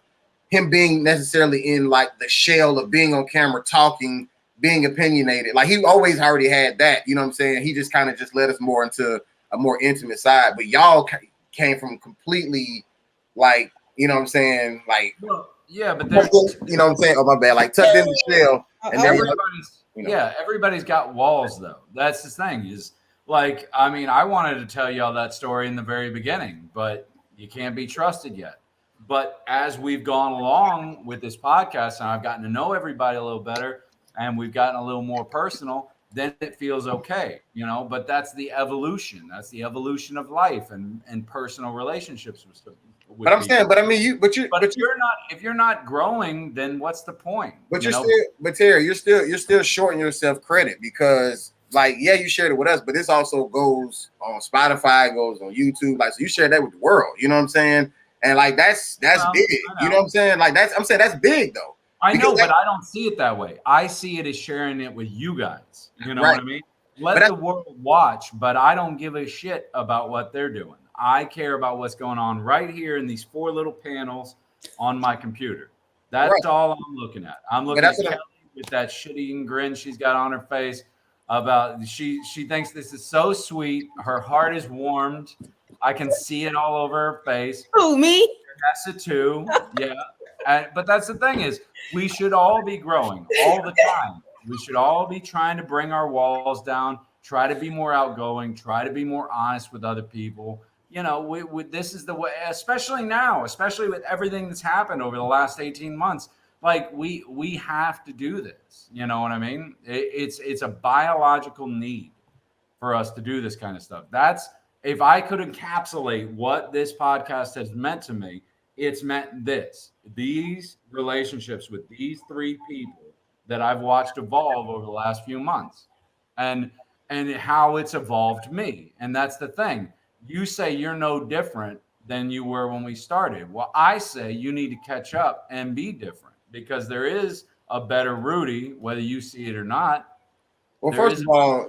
him being necessarily in like the shell of being on camera, talking, being opinionated. Like he always already had that, you know what I'm saying? He just kind of just led us more into a more intimate side. But y'all came from completely like, you know what I'm saying? Like, yeah, but there's, you know what I'm saying? Oh, my bad. Like tucked in the shell. And everybody's got walls though. That's the thing is like, I mean, I wanted to tell y'all that story in the very beginning, but you can't be trusted yet. But as we've gone along with this podcast and I've gotten to know everybody a little better and we've gotten a little more personal, then it feels okay, but that's the evolution. That's the evolution of life and personal relationships with but I'm people. saying, but I mean, if you're not growing, then what's the point? But but Terry, you're still shorting yourself credit because like, yeah, you shared it with us, but this also goes on Spotify, goes on YouTube. Like, so you share that with the world, you know what I'm saying? And like, that's big, you know what I'm saying? Like I'm saying that's big though. I know, but I don't see it that way. I see it as sharing it with you guys. You know what I mean? Let the world watch, but I don't give a shit about what they're doing. I care about what's going on right here in these 4 little panels on my computer. That's all I'm looking at. I'm looking at Kellie with that shit-eating grin she's got on her face about she thinks this is so sweet. Her heart is warmed. I can see it all over her face. Who, me? Janessa too. Yeah. But that's the thing is we should all be growing all the time. We should all be trying to bring our walls down, try to be more outgoing, try to be more honest with other people. This is the way, especially now, especially with everything that's happened over the last 18 months. Like we have to do this. You know what I mean? It's a biological need for us to do this kind of stuff. That's, if I could encapsulate what this podcast has meant to me, it's meant this. These relationships with these 3 people that I've watched evolve over the last few months and how it's evolved me. And that's the thing. You say you're no different than you were when we started. Well, I say you need to catch up and be different because there is a better Rudy, whether you see it or not. Well, first of all,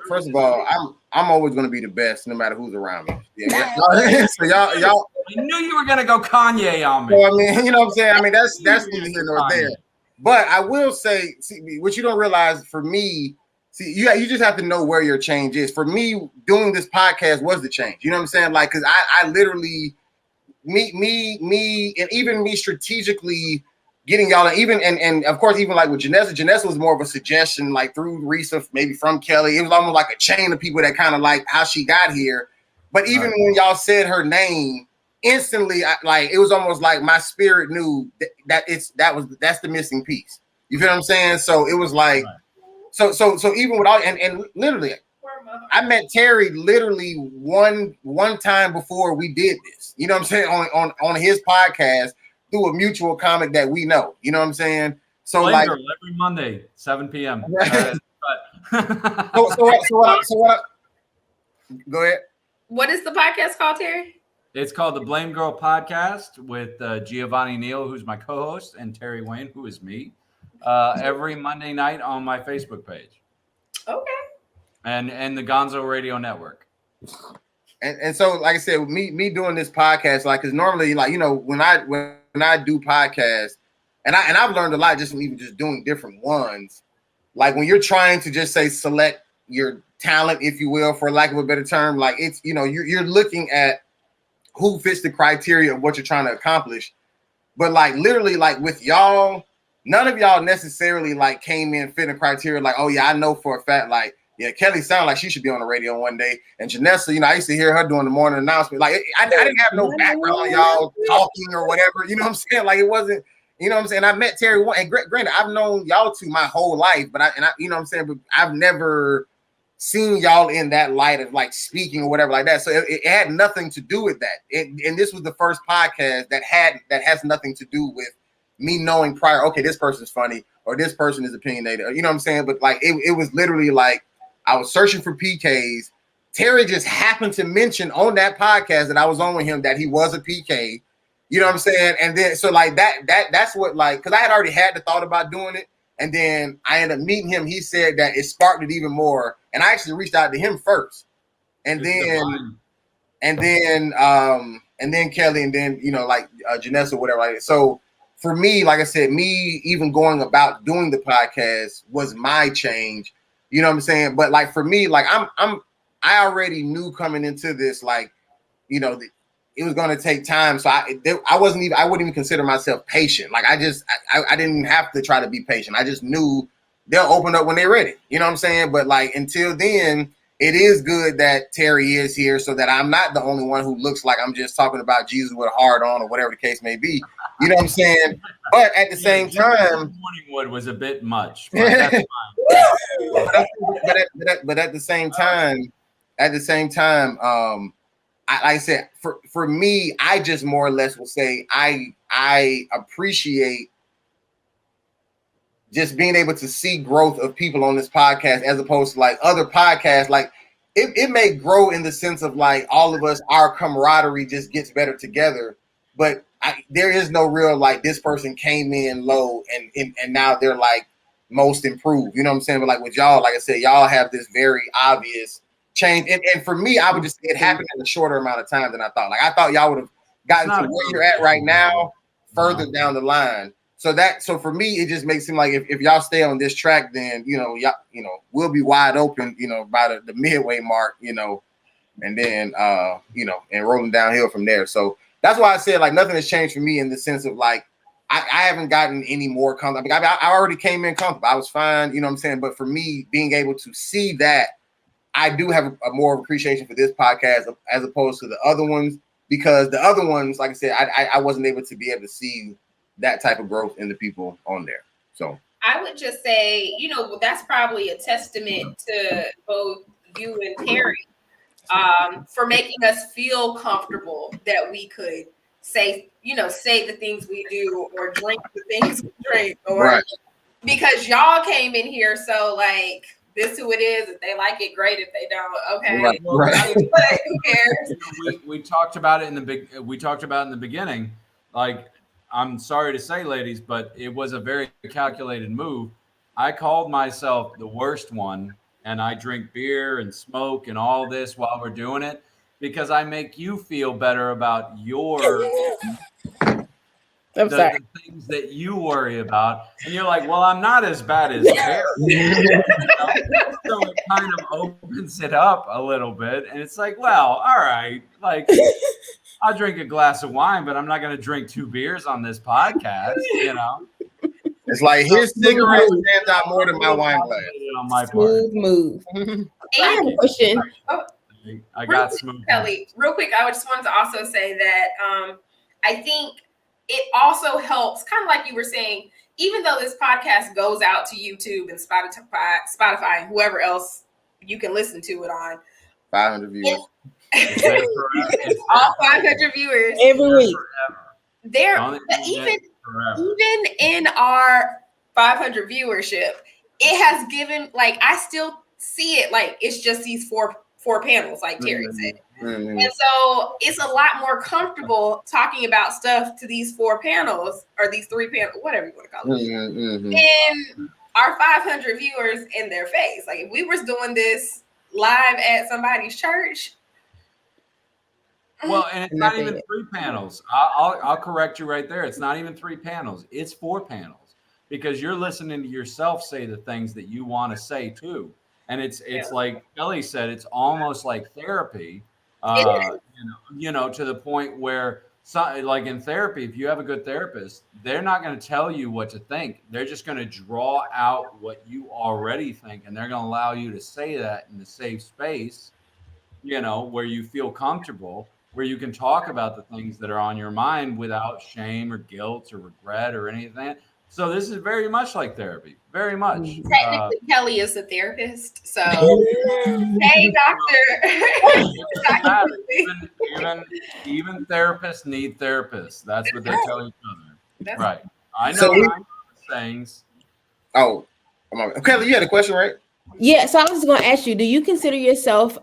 I'm always going to be the best, no matter who's around me. Yeah. So y'all. I knew you were going to go Kanye on me. So, I mean, you know what I'm saying. I mean, that's neither here nor there. But I will say, see, what you don't realize for me. See, you just have to know where your change is. For me, doing this podcast was the change. You know what I'm saying? Like, because I literally, me, and even me strategically getting y'all, and of course, even like with Janessa. Janessa was more of a suggestion, like through Risa, maybe from Kellie. It was almost like a chain of people that kind of like how she got here. But even when y'all said her name, instantly, it was almost like my spirit knew that's the missing piece. You feel what I'm saying? So it was like. So even with all and literally, I met Terry literally one time before we did this. You know what I'm saying? On his podcast through a mutual comic that we know. You know what I'm saying? So Blame like her every Monday, 7 p.m. So what? Go ahead. What is the podcast called, Terry? It's called the Blame Girl Podcast with Giovanni Neal, who's my co-host, and Terry Wayne, who is me, every Monday night on my Facebook page. Okay. And the Gonzo Radio Network. And so, like I said, me doing this podcast, like, because normally, like, you know, when I do podcasts, and I've learned a lot just from even just doing different ones. Like when you're trying to just say select your talent, if you will, for lack of a better term, like it's, you know, you're looking at who fits the criteria of what you're trying to accomplish. But like literally, like with y'all, none of y'all necessarily like came in fitting criteria. Like, oh yeah, I know for a fact, like, yeah, Kellie sounded like she should be on the radio one day. And Janessa, you know, I used to hear her doing the morning announcement. Like I didn't have no background on y'all talking or whatever. You know what I'm saying? Like it wasn't. You know what I'm saying? I met Terry one, and granted, I've known y'all two my whole life, but I you know what I'm saying, but I've never seen y'all in that light of like speaking or whatever like that. So it had nothing to do with that. And this was the first podcast that has nothing to do with me knowing prior, okay, this person's funny or this person is opinionated, or, you know what I'm saying? But like it was literally like I was searching for PKs. Terry just happened to mention on that podcast that I was on with him that he was a PK. You know what I'm saying? And then so like that's what, like, because I had already had the thought about doing it, and then I ended up meeting him. He said that it sparked it even more, and I actually reached out to him first, and then Kellie, and then, you know, like Janessa, whatever. Like so for me, like I said, me even going about doing the podcast was my change. You know what I'm saying? But like for me, like I already knew coming into this, like, you know, it was going to take time. So I wouldn't even consider myself patient. Like I didn't have to try to be patient. I just knew they'll open up when they're ready. You know what I'm saying? But like, until then, it is good that Terry is here so that I'm not the only one who looks like I'm just talking about Jesus with a heart on or whatever the case may be. You know what I'm saying? But at the same time, Morningwood was a bit much. But that's fine. but at the same time, like I said, for me, I just more or less will say I appreciate just being able to see growth of people on this podcast as opposed to like other podcasts. Like it may grow in the sense of like all of us, our camaraderie just gets better together. But there is no real like this person came in low and now they're like most improved. You know what I'm saying? But like with y'all, like I said, y'all have this very obvious change. And for me, I would just say it happened in a shorter amount of time than I thought. Like I thought y'all would have gotten to where you're at right now further down the line. So for me, it just makes it seem like if y'all stay on this track, then y'all, we'll be wide open, by the midway mark, and then and rolling downhill from there. So that's why I said like nothing has changed for me in the sense of like I haven't gotten any more comfortable. I already came in comfortable. I was fine, you know what I'm saying? But for me, being able to see that, I do have a more appreciation for this podcast as opposed to the other ones, because the other ones, like I said, I wasn't able to be able to see that type of growth in the people on there. So I would just say, that's probably a testament to both you and Terry for making us feel comfortable that we could say the things we do or drink the things we drink, or right. Because y'all came in here, so like this who it is. If they like it, great. If they don't, okay. Right. But who cares? We talked about it in the beginning. Like, I'm sorry to say, ladies, but it was a very calculated move. I called myself the worst one, and I drink beer and smoke and all this while we're doing it because I make you feel better about the things that you worry about. And you're like, well, I'm not as bad as Terry. So it kind of opens it up a little bit. And it's like, well, all right. Like, I'll drink a glass of wine, but I'm not going to drink 2 beers on this podcast, It's like his cigarette stands out more than my wine glass. On my part. Smooth move. And question. I got smooth. Kelly, real quick, I just wanted to also say that I think it also helps, kind of like you were saying, even though this podcast goes out to YouTube and Spotify and whoever else you can listen to it on. 500 viewers. All 500 viewers. Every week. Even in our 500 viewership, it has given, like, I still see it like it's just these four 4 panels, like Terry said. Mm-hmm. And so it's a lot more comfortable talking about stuff to these 4 panels or these 3 panels, whatever you want to call it, and our 500 viewers in their face. Like if we was doing this live at somebody's church. Well, and it's not even 3 panels. I'll correct you right there. It's not even 3 panels. It's 4 panels because you're listening to yourself say the things that you want to say too. And it's like Kellie said, it's almost like therapy. You know, to the point where, like in therapy, if you have a good therapist, they're not going to tell you what to think. They're just going to draw out what you already think, and they're going to allow you to say that in a safe space, you know, where you feel comfortable, where you can talk about the things that are on your mind without shame or guilt or regret or anything. So this is very much like therapy, very much. Technically, Kellie is the therapist. So, hey, doctor. even therapists need therapists. That's what they tell each other. Right. I know So things. Oh, Kellie, you had a question, right? Yeah, so I was just gonna ask you, do you consider yourself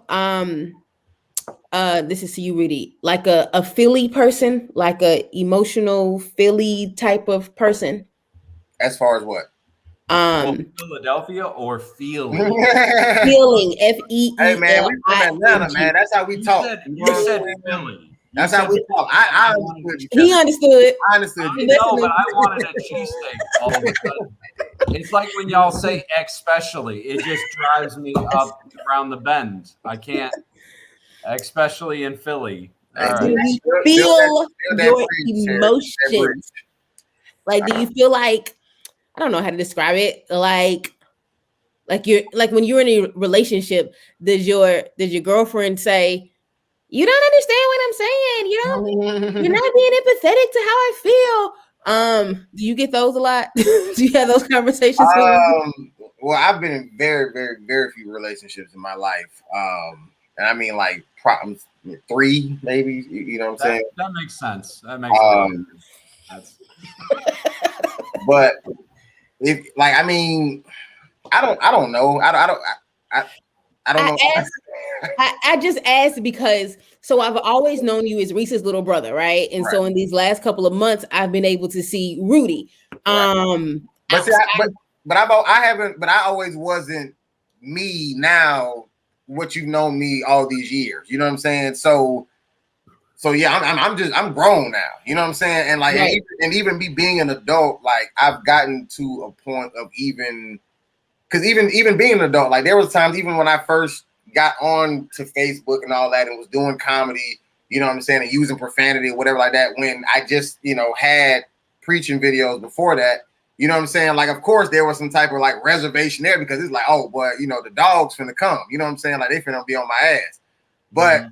this is to you, Rudy, like a Philly person, like a emotional Philly type of person? As far as what? Philadelphia or feeling? Feeling, F-E-E-L-I. Hey man, we from Atlanta, man. That's how we talk. You said Philly. That's how we talk. I understood you. He understood. I understood you. No, but I wanted a cheesesteak all of a sudden. It's like when y'all say especially, it just drives me up around the bend. I can't, especially in Philly. All right. Do you feel your emotions? Like, do you feel like, I don't know how to describe it, like you're like when you're in a relationship, does your girlfriend say, you don't understand what I'm saying, you're not being empathetic to how I feel? Do you get those a lot? Do you have those conversations? Well, I've been in very, very, very few relationships in my life. And I mean like 3 maybe, you know what I'm saying? That makes sense. That makes sense. But if like, I mean, I don't know. I don't know. I just asked because so I've always known you as Reese's little brother, right? And so in these last couple of months, I've been able to see Rudy. But see, I always wasn't me now. What you've known me all these years, you know what I'm saying? So yeah, I'm grown now, you know what I'm saying? And like, and even me being an adult, like I've gotten to a point of even being an adult, like there was times even when I first got on to Facebook and all that and was doing comedy, you know what I'm saying, and using profanity or whatever like that, when I just, you know, had preaching videos before that, you know what I'm saying? Like, of course, there was some type of like reservation there because it's like, oh, boy, you know, the dog's finna come, you know what I'm saying? Like they finna be on my ass. But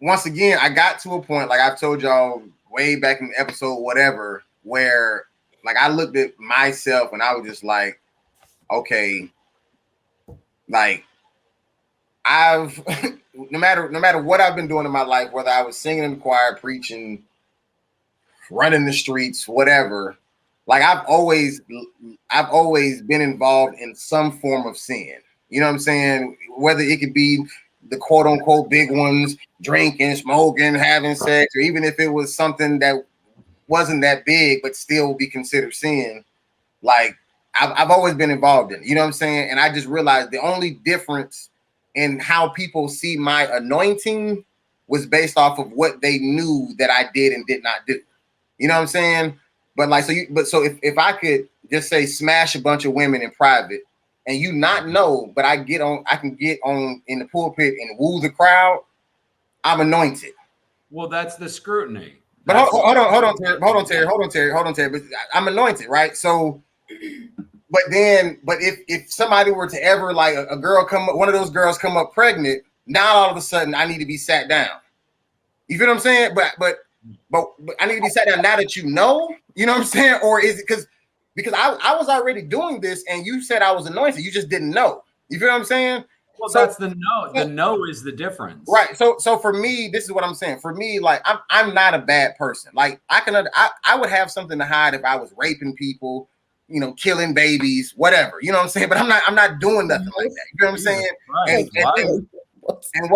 once again, I got to a point, like I've told y'all way back in the episode, whatever, where like I looked at myself and I was just like, okay, like I've no matter what I've been doing in my life, whether I was singing in the choir, preaching, running the streets, whatever, like I've always been involved in some form of sin. You know what I'm saying? Whether it could be the quote unquote big ones, drinking, smoking, having sex, or even if it was something that wasn't that big but still be considered sin, like I've always been involved in it, you know what I'm saying? And I just realized the only difference in how people see my anointing was based off of what they knew that I did and did not do. You know what I'm saying? But like, so if I could just say smash a bunch of women in private and you not know, but I can get on in the pulpit and woo the crowd, I'm anointed. Well, that's the scrutiny. But hold on, Terry. But I'm anointed, right? So, but if somebody were to ever like a girl one of those girls come up pregnant, now all of a sudden I need to be sat down. You feel what I'm saying? But I need to be sat down now that you know what I'm saying? Or is it because I was already doing this and you said I was anointed, you just didn't know. You feel what I'm saying? Well, that's the no. The no is the difference. Right. So for me, this is what I'm saying. For me, like I'm not a bad person. Like I would have something to hide if I was raping people, you know, killing babies, whatever. You know what I'm saying? But I'm not doing nothing like that. You know what I'm saying? Right. And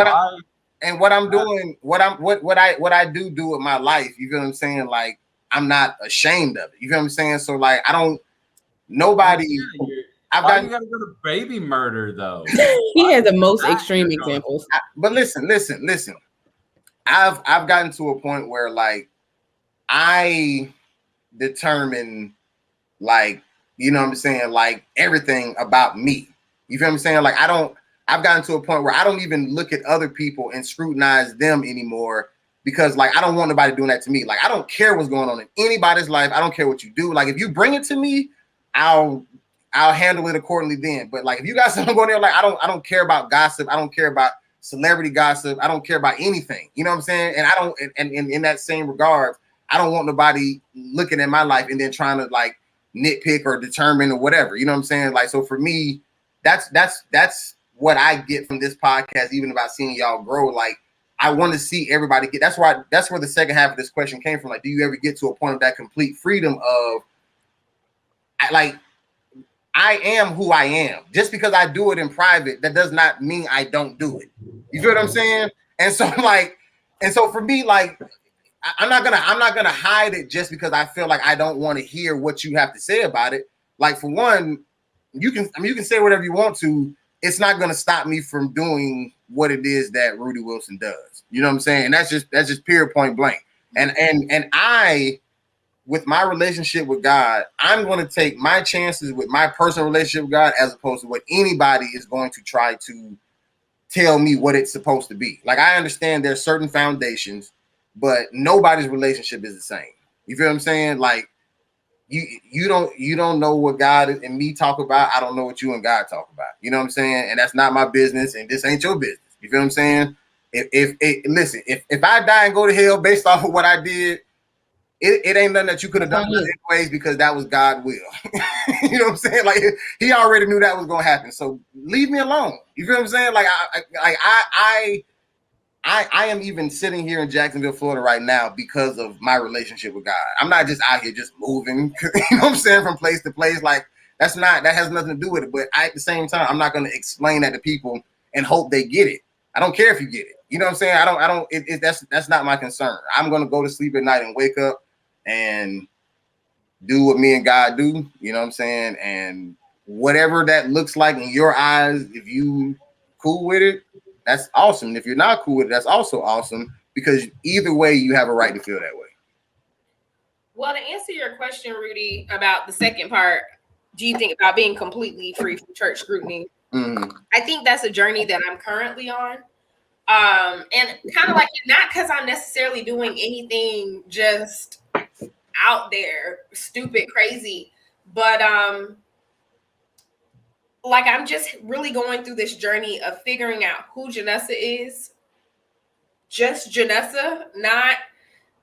what I'm doing, what I do with my life, you feel what I'm saying? Like, I'm not ashamed of it. You feel what I'm saying? So like, I don't, nobody, why you gotta go to baby murder though? He has the most extreme examples. But listen. I've gotten to a point where like I determine, like, you know what I'm saying, like everything about me. You feel what I'm saying? Like I've gotten to a point where I don't even look at other people and scrutinize them anymore, because like I don't want nobody doing that to me. Like, I don't care what's going on in anybody's life. I don't care what you do. Like, if you bring it to me, I'll handle it accordingly then. But like, if you got something going there, like I don't care about gossip. I don't care about celebrity gossip. I don't care about anything. You know what I'm saying? And I don't, and in that same regard, I don't want nobody looking at my life and then trying to like nitpick or determine or whatever. You know what I'm saying? Like, so for me, that's what I get from this podcast, even about seeing y'all grow. Like, I want to see everybody get, that's where the second half of this question came from. Like, do you ever get to a point of that complete freedom of, like, I am who I am. Just because I do it in private, that does not mean I don't do it. You feel what I'm saying? And so like, and so for me, like, I'm not gonna hide it just because I feel like I don't want to hear what you have to say about it. Like, for one, you can say whatever you want to. It's not gonna stop me from doing what it is that Rudy Wilson does. You know what I'm saying? And that's just pure point blank. And I, with my relationship with God, I'm going to take my chances with my personal relationship with God as opposed to what anybody is going to try to tell me what it's supposed to be. Like, I understand there's certain foundations, but nobody's relationship is the same. You feel what I'm saying? Like, you don't know what God and me talk about. I don't know what you and God talk about. You know what I'm saying? And that's not my business, and this ain't your business. You feel what I'm saying? If I die and go to hell based off of what I did, it ain't nothing that you could have done anyways, because that was God's will. You know what I'm saying? Like, he already knew that was gonna happen. So leave me alone. You feel what I'm saying? Like, I am even sitting here in Jacksonville, Florida right now because of my relationship with God. I'm not just out here just moving, you know what I'm saying, from place to place. Like, that has nothing to do with it. But at the same time, I'm not going to explain that to people and hope they get it. I don't care if you get it. You know what I'm saying? That's not my concern. I'm going to go to sleep at night and wake up and do what me and God do. You know what I'm saying? And whatever that looks like in your eyes, if you cool with it, that's awesome. And if you're not cool with it, that's also awesome, because either way, you have a right to feel that way. Well, to answer your question, Rudy, about the second part, do you think about being completely free from church scrutiny? Mm-hmm. I think that's a journey that I'm currently on. And kind of like, not because I'm necessarily doing anything just out there, stupid, crazy, but like, I'm just really going through this journey of figuring out who Janessa is. Just Janessa, not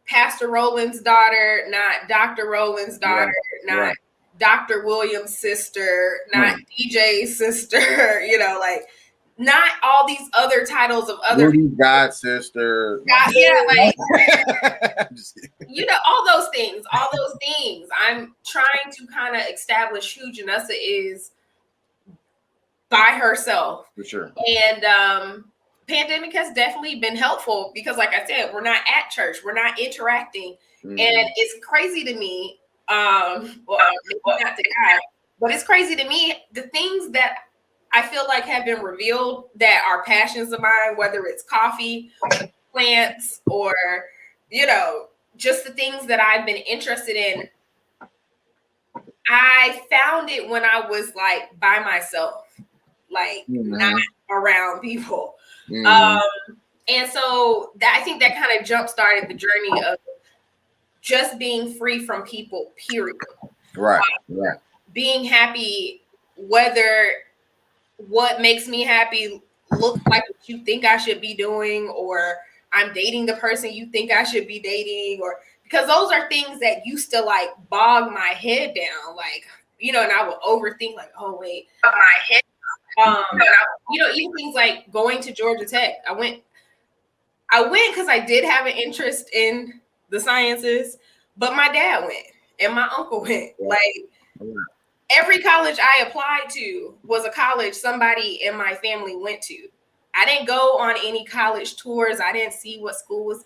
Pastor Rowland's daughter, not Dr. Rowland's daughter, not Dr. Williams' sister, not DJ's sister, you know, like, not all these other titles of other Rudy's God sister. Yeah, like, you know, all those things. I'm trying to kind of establish who Janessa is by herself. For sure. And pandemic has definitely been helpful, because like I said, we're not at church, we're not interacting. And it's crazy to me, well, not to God, but it's crazy to me, the things that I feel like have been revealed that are passions of mine, whether it's coffee, plants, or, you know, just the things that I've been interested in. I found it when I was like by myself, like not around people. And so that, I think that kind of jump started the journey of just being free from people, period. Right. Being happy, whether what makes me happy looks like what you think I should be doing, or I'm dating the person you think I should be dating, or because those are things that used to like bog my head down, like, you know, and I would overthink, like, oh wait, my head. You know, even things like going to Georgia Tech. I went because I did have an interest in the sciences, but my dad went and my uncle went. Like, every college I applied to was a college somebody in my family went to. I didn't go on any college tours. I didn't see what school was,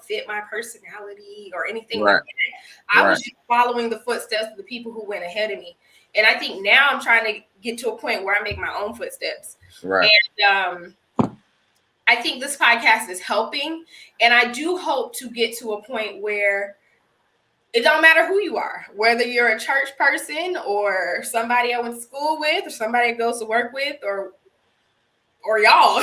fit my personality or anything like that. I was just following the footsteps of the people who went ahead of me. And I think now I'm trying to get to a point where I make my own footsteps. Right. And I think this podcast is helping. And I do hope to get to a point where it don't matter who you are, whether you're a church person or somebody I went to school with or somebody I goes to work with or y'all,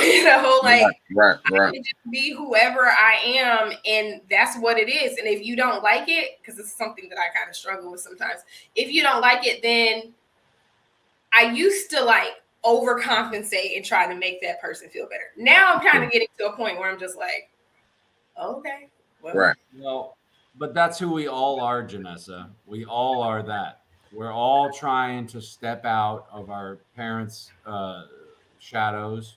like right. I can just be whoever I am, and that's what it is. And if you don't like it, because it's something that I kind of struggle with sometimes, if you don't like it, then I used to like overcompensate and try to make that person feel better. Now I'm kind of getting to a point where I'm just like, okay, well. Right. Well, but that's who we all are, Janessa. We all are that. We're all trying to step out of our parents' shadows.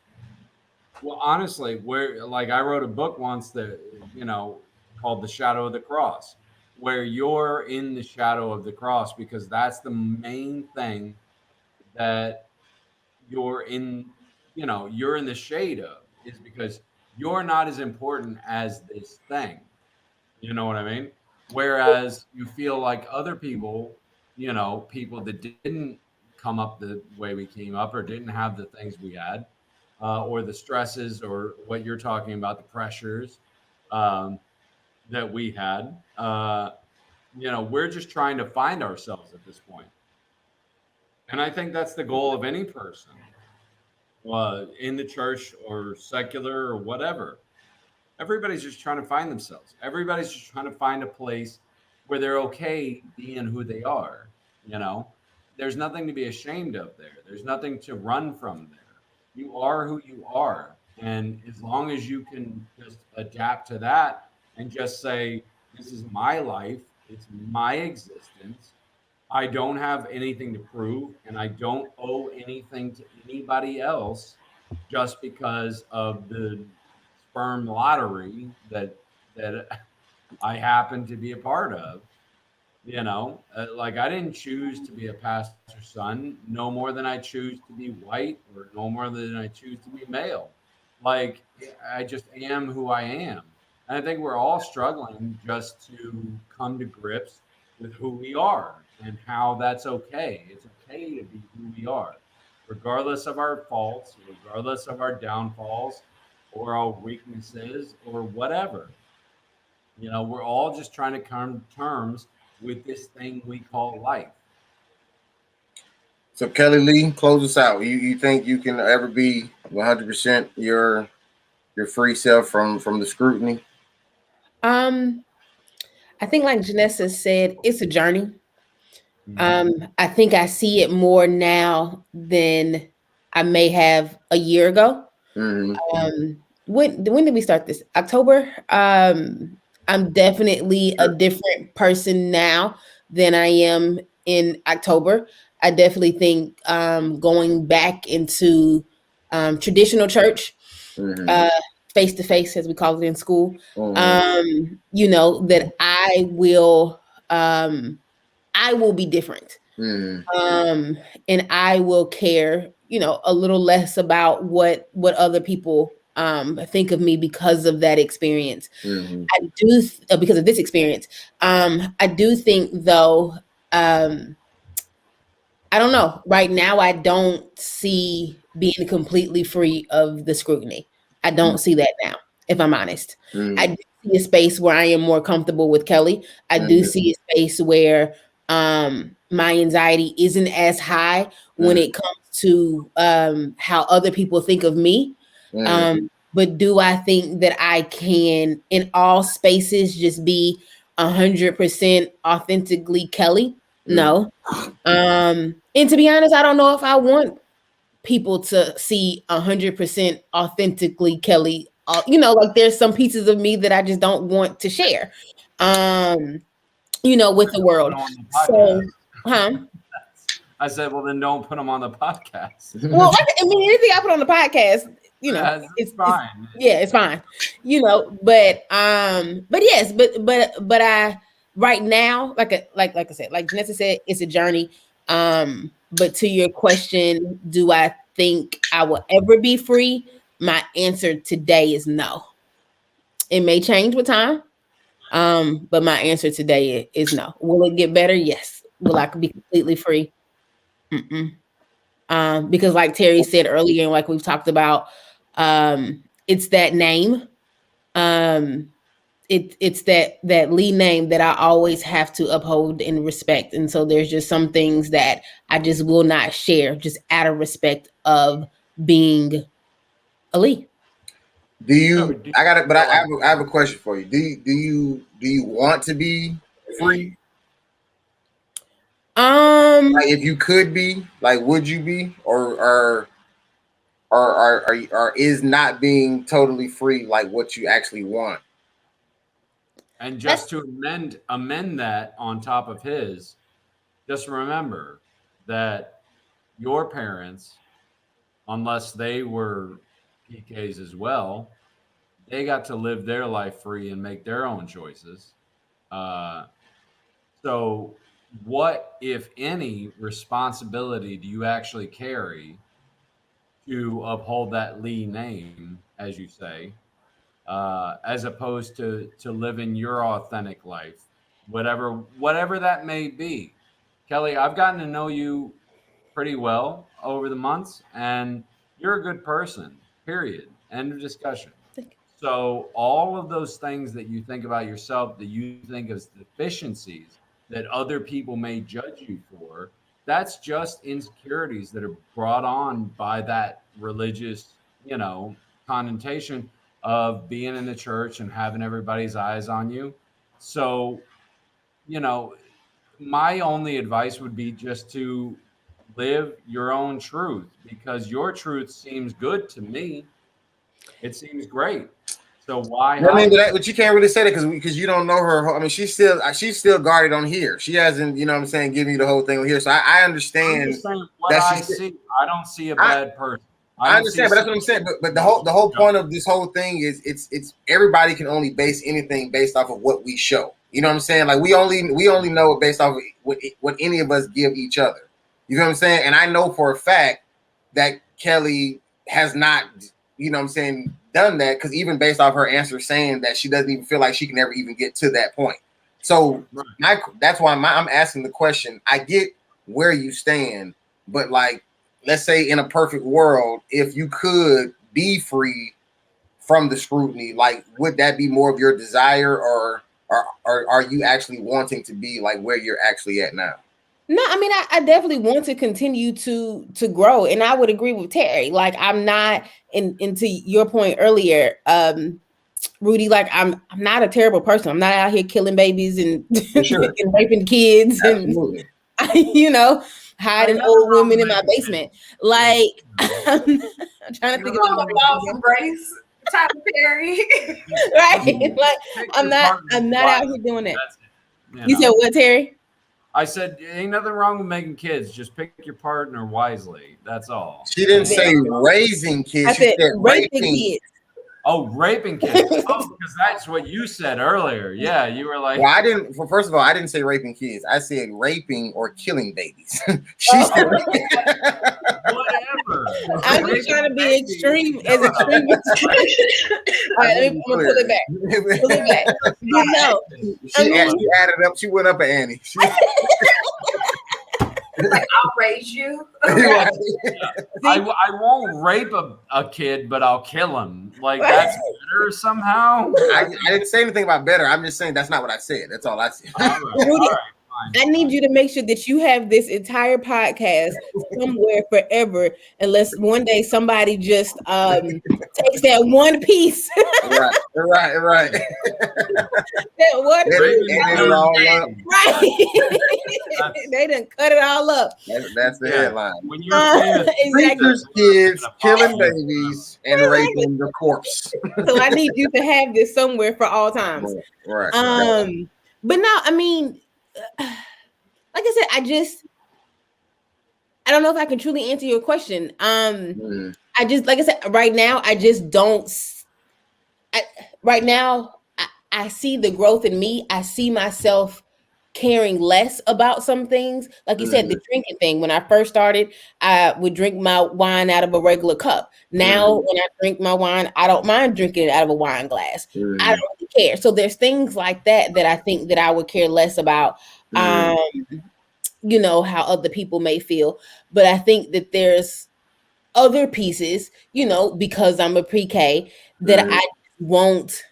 Well, honestly, we're like, I wrote a book once that, called The Shadow of the Cross, where you're in the shadow of the cross, because that's the main thing that you're in, you're in the shade of, is because you're not as important as this thing. You know what I mean? Whereas you feel like other people, people that didn't come up the way we came up or didn't have the things we had, or the stresses or what you're talking about, the pressures that we had, we're just trying to find ourselves at this point. And I think that's the goal of any person, in the church or secular or whatever. Everybody's just trying to find themselves. Everybody's just trying to find a place where they're okay being who they are. There's nothing to be ashamed of there. There's nothing to run from there. You are who you are. And as long as you can just adapt to that and just say, this is my life, it's my existence. I don't have anything to prove, and I don't owe anything to anybody else just because of the sperm lottery that I happen to be a part of. Like, I didn't choose to be a pastor's son no more than I choose to be white or no more than I choose to be male. Like, I just am who I am. And I think we're all struggling just to come to grips with who we are and how that's okay. It's okay to be who we are, regardless of our faults, regardless of our downfalls or our weaknesses or whatever. We're all just trying to come to terms with this thing we call life. So Kellie Lee, close us out. You think you can ever be 100% your free self from the scrutiny? I think, like Janessa said, it's a journey. I think I see it more now than I may have a year ago. Mm-hmm. When did we start this? October. I'm definitely a different person now than I am in October. I definitely think going back into traditional church, face to face, as we call it in school, that I will be different. And I will care, a little less about what other people think of me because of that experience. I do because of this experience. I do think though, I don't know. Right now, I don't see being completely free of the scrutiny. I don't see that now, if I'm honest. I do see a space where I am more comfortable with Kellie. I do see a space where my anxiety isn't as high when it comes to how other people think of me. But do I think that I can, in all spaces, just be 100% authentically Kellie? No. And to be honest, I don't know if I want people to see 100% authentically Kellie. Like there's some pieces of me that I just don't want to share, with the world. So, I said, well, then don't put them on the podcast. Well, I mean, anything I put on the podcast, it's fine. It's fine. But yes, but I right now, like I said, like Janessa said, it's a journey. But to your question, do I think I will ever be free? my answer today is no. It may change with time, but my answer today is no. Will it get better? Yes. Will I be completely free? Mm-mm. Because like Terry said earlier, and like we've talked about, it's that name. It's that Lee name that I always have to uphold and respect. And so there's just some things that I just will not share, just out of respect of being a Lee. Do you? I got it, but I have a question for you. Do you want to be free? Like if you could be, like, would you be, or is not being totally free like what you actually want? And just to amend that on top of his, just remember that your parents, unless they were PKs as well, they got to live their life free and make their own choices. So what, if any, responsibility do you actually carry to uphold that Lee name, as you say, as opposed to living your authentic life, whatever that may be? Kellie, I've gotten to know you pretty well over the months, and you're a good person, period. End of discussion. So all of those things that you think about yourself, that you think as deficiencies that other people may judge you for, that's just insecurities that are brought on by that religious, connotation of being in the church and having everybody's eyes on you. So, my only advice would be just to live your own truth, because your truth seems good to me. It seems great. So why? I mean, but you can't really say that because you don't know her. I mean, she's still guarded on here. She hasn't, what I'm saying, given you the whole thing on here. So I understand. I'm just saying what I see. I don't see a bad person. I understand, but that's what I'm saying. But the whole point of this whole thing is it's everybody can only base anything based off of what we show. You know what I'm saying? Like we only know it based off of what any of us give each other. You know what I'm saying? And I know for a fact that Kellie has not, done that, because even based off her answer saying that she doesn't even feel like she can ever even get to that point. So that's why I'm asking the question. I get where you stand, but like, let's say in a perfect world, if you could be free from the scrutiny, like, would that be more of your desire, or are you actually wanting to be like where you're actually at now? No, I mean, I definitely want to continue to grow, and I would agree with Terry. Like, I'm not, and to your point earlier, Rudy, like I'm not a terrible person. I'm not out here killing babies and, and raping kids. Absolutely. And hiding old women in my basement. Like, I'm trying to think of the law from Grace. Tyler Perry. Right. Like I'm not out here doing that. You said what, Terry? I said, ain't nothing wrong with making kids. Just pick your partner wisely. That's all. She didn't say raising kids. She said raping kids. Oh, raping kids. Oh, because that's what you said earlier. Yeah, you were like. Well, I didn't. Well, first of all, I didn't say raping kids. I said raping or killing babies. She said whatever. I'm just trying to be extreme as extreme as all right, I'm gonna pull it back. Pull it back. No, she added up. She went up at Annie. Like, I'll raise you. I won't rape a kid, but I'll kill him. Like, that's better somehow. I didn't say anything about better. I'm just saying that's not what I said. That's all I said. All right. I need you to make sure that you have this entire podcast somewhere forever, unless one day somebody just takes that one piece. Right. That one piece. Right. They done cut it all up. That's the headline. When you're exactly. Kids killing babies and raping the corpse. So I need you to have this somewhere for all times. Right. But no, I mean, like I said, I don't know if I can truly answer your question. I just, like I said, right now, I just don't. Right now, I see the growth in me. I see myself caring less about some things. Like you said, the drinking thing. When I first started, I would drink my wine out of a regular cup. Now, when I drink my wine, I don't mind drinking it out of a wine glass. I don't really care. So there's things like that I think that I would care less about. You know, how other people may feel. But I think that there's other pieces, you know, because I'm a pre-K, that I won't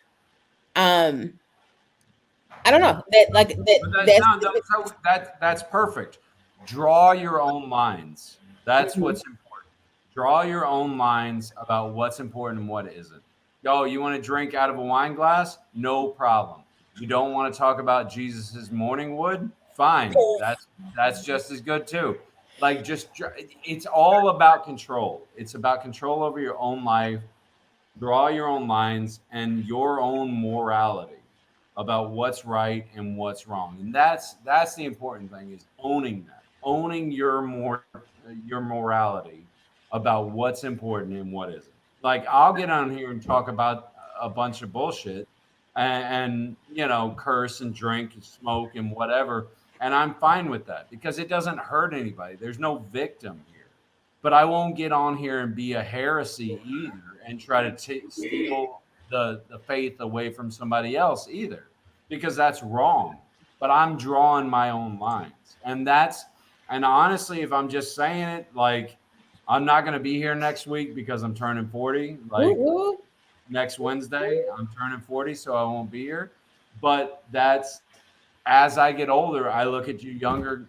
I don't know that like But that's perfect. Draw your own lines. That's what's important. Draw your own lines about what's important and what isn't. Yo, you want to drink out of a wine glass? No problem. You don't want to talk about Jesus's morning wood? Fine. That's just as good too. Like it's all about control. It's about control over your own life. Draw your own lines and your own morality about what's right and what's wrong. And that's the important thing, is owning that. Owning your morality about what's important and what isn't. Like, I'll get on here and talk about a bunch of bullshit and you know, curse and drink and smoke and whatever, and I'm fine with that because it doesn't hurt anybody. There's no victim here. But I won't get on here and be a heresy either and try to steal the faith away from somebody else either, because that's wrong. But I'm drawing my own lines. And honestly, if I'm just saying it, like, I'm not going to be here next week because I'm turning 40. Like, next Wednesday, I'm turning 40, so I won't be here. But that's, as I get older, I look at you younger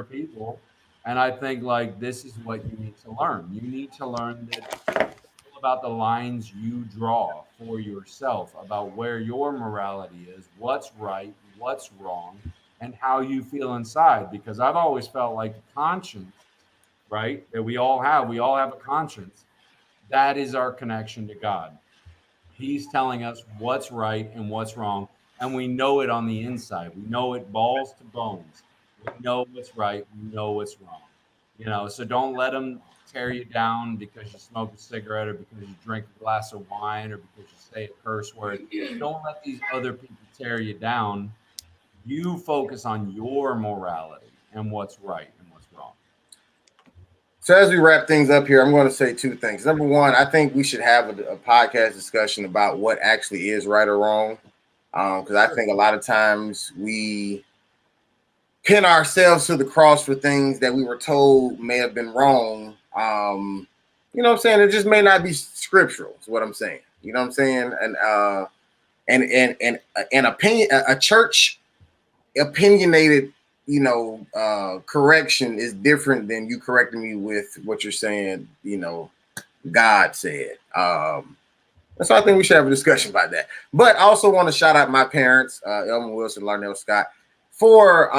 people, and I think, like, this is what you need to learn. You need to learn that about the lines you draw for yourself, about where your morality is, what's right, what's wrong, and how you feel inside. Because I've always felt like the conscience, right, that we all have a conscience. That is our connection to God. He's telling us what's right and what's wrong, and we know it on the inside. We know it balls to bones. We know what's right. We know what's wrong. You know, so don't let them tear you down because you smoke a cigarette or because you drink a glass of wine or because you say a curse word. Don't let these other people tear you down. You focus on your morality and what's right and what's wrong. So as we wrap things up here, I'm going to say two things. Number one, I think we should have a podcast discussion about what actually is right or wrong. Because I think a lot of times we pin ourselves to the cross for things that we were told may have been wrong. You know what I'm saying? It just may not be scriptural, is what I'm saying. You know what I'm saying? And an opinion, a church opinionated, you know, correction is different than you correcting me with what you're saying, you know, God said. So I think we should have a discussion about that. But I also want to shout out my parents, Elman Wilson, Larnell Scott, for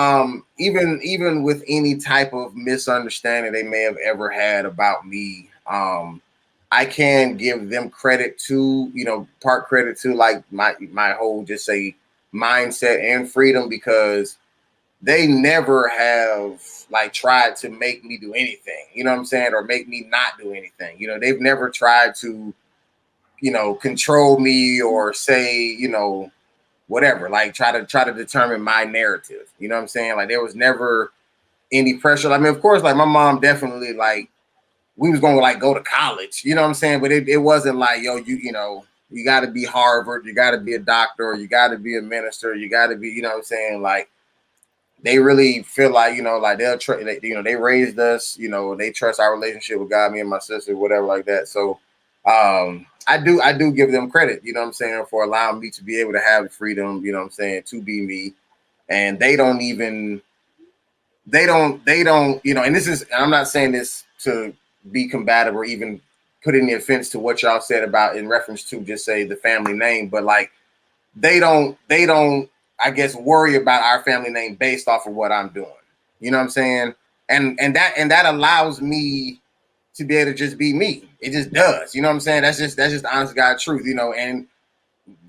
even with any type of misunderstanding they may have ever had about me. I can give them credit to, you know, part credit to like my whole just say mindset and freedom, because they never have like tried to make me do anything, you know what I'm saying, or make me not do anything. You know, they've never tried to, you know, control me or say, you know, whatever, like try to determine my narrative. You know what I'm saying? Like there was never any pressure. I mean, of course, like my mom definitely, like, we was going to like go to college, you know what I'm saying? But it wasn't like, yo, you know, you got to be Harvard, you got to be a doctor, or you got to be a minister, you got to be, you know what I'm saying? Like, they really feel like, you know, like you know, they raised us, you know, they trust our relationship with God, me and my sister, whatever like that. So I do give them credit, you know what I'm saying, for allowing me to be able to have the freedom, you know what I'm saying, to be me. And they don't, you know, and this is, I'm not saying this to be combative or even put any offense to what y'all said about in reference to just say the family name, but like they don't, I guess, worry about our family name based off of what I'm doing. You know what I'm saying? And that allows me to be able to just be me. It just does. You know what I'm saying? That's just honest God truth, you know. And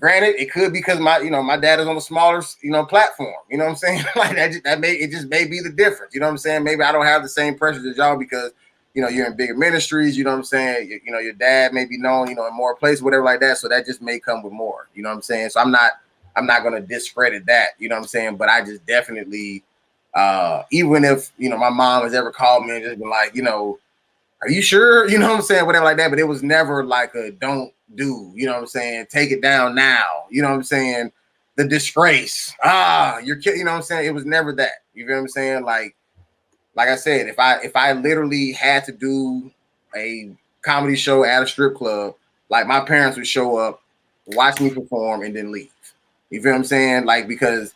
granted, it could be because my dad is on a smaller, you know, platform. You know what I'm saying? Like that may be the difference. You know what I'm saying? Maybe I don't have the same pressure as y'all because, you know, you're in bigger ministries. You know what I'm saying? You know, your dad may be known, you know, in more places, whatever like that. So that just may come with more. You know what I'm saying? So I'm not I'm not going to discredit that. You know what I'm saying? But I just definitely, even if, you know, my mom has ever called me and just been like, you know, are you sure? You know what I'm saying? Whatever like that. But it was never like a don't do, you know what I'm saying? Take it down now. You know what I'm saying? The disgrace. You're kidding. You know what I'm saying? It was never that. You know what I'm saying? Like I said, if I literally had to do a comedy show at a strip club, like my parents would show up, watch me perform, and then leave. You feel what I'm saying? Like, because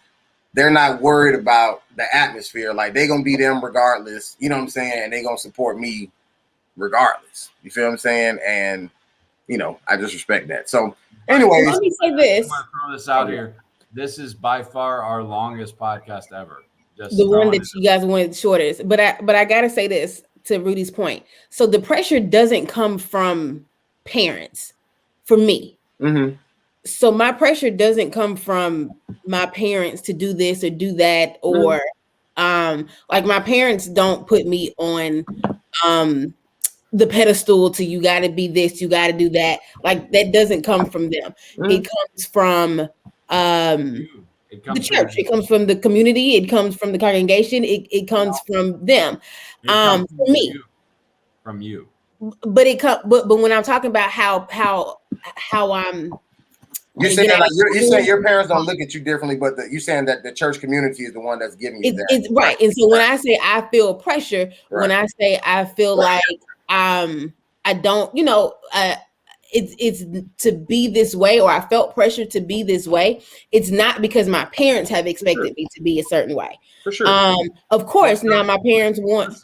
they're not worried about the atmosphere. Like, they're gonna be them regardless. You know what I'm saying? And they're gonna support me regardless. You feel what I'm saying? And you know, I just respect that. So, anyways, let me say this. I'm gonna throw this out here. This is by far our longest podcast ever. Just the one that you guys wanted shortest. But I gotta say this to Rudy's point. So the pressure doesn't come from parents for me. mm-hmm. So my pressure doesn't come from my parents to do this or do that, or like my parents don't put me on the pedestal to you got to be this, you got to do that. Like that doesn't come from them. It comes from the church. It comes from the community. It comes from the congregation. It comes from them. For me, from you. But it comes. But when I'm talking about how I'm. You're saying like you're saying your parents don't look at you differently, but you're saying that the church community is the one that's giving you that. It's right. And so when I say I feel pressure, when I say I feel like I don't, you know, it's to be this way, or I felt pressure to be this way. It's not because my parents have expected me to be a certain way. For sure. Of course, now my parents want.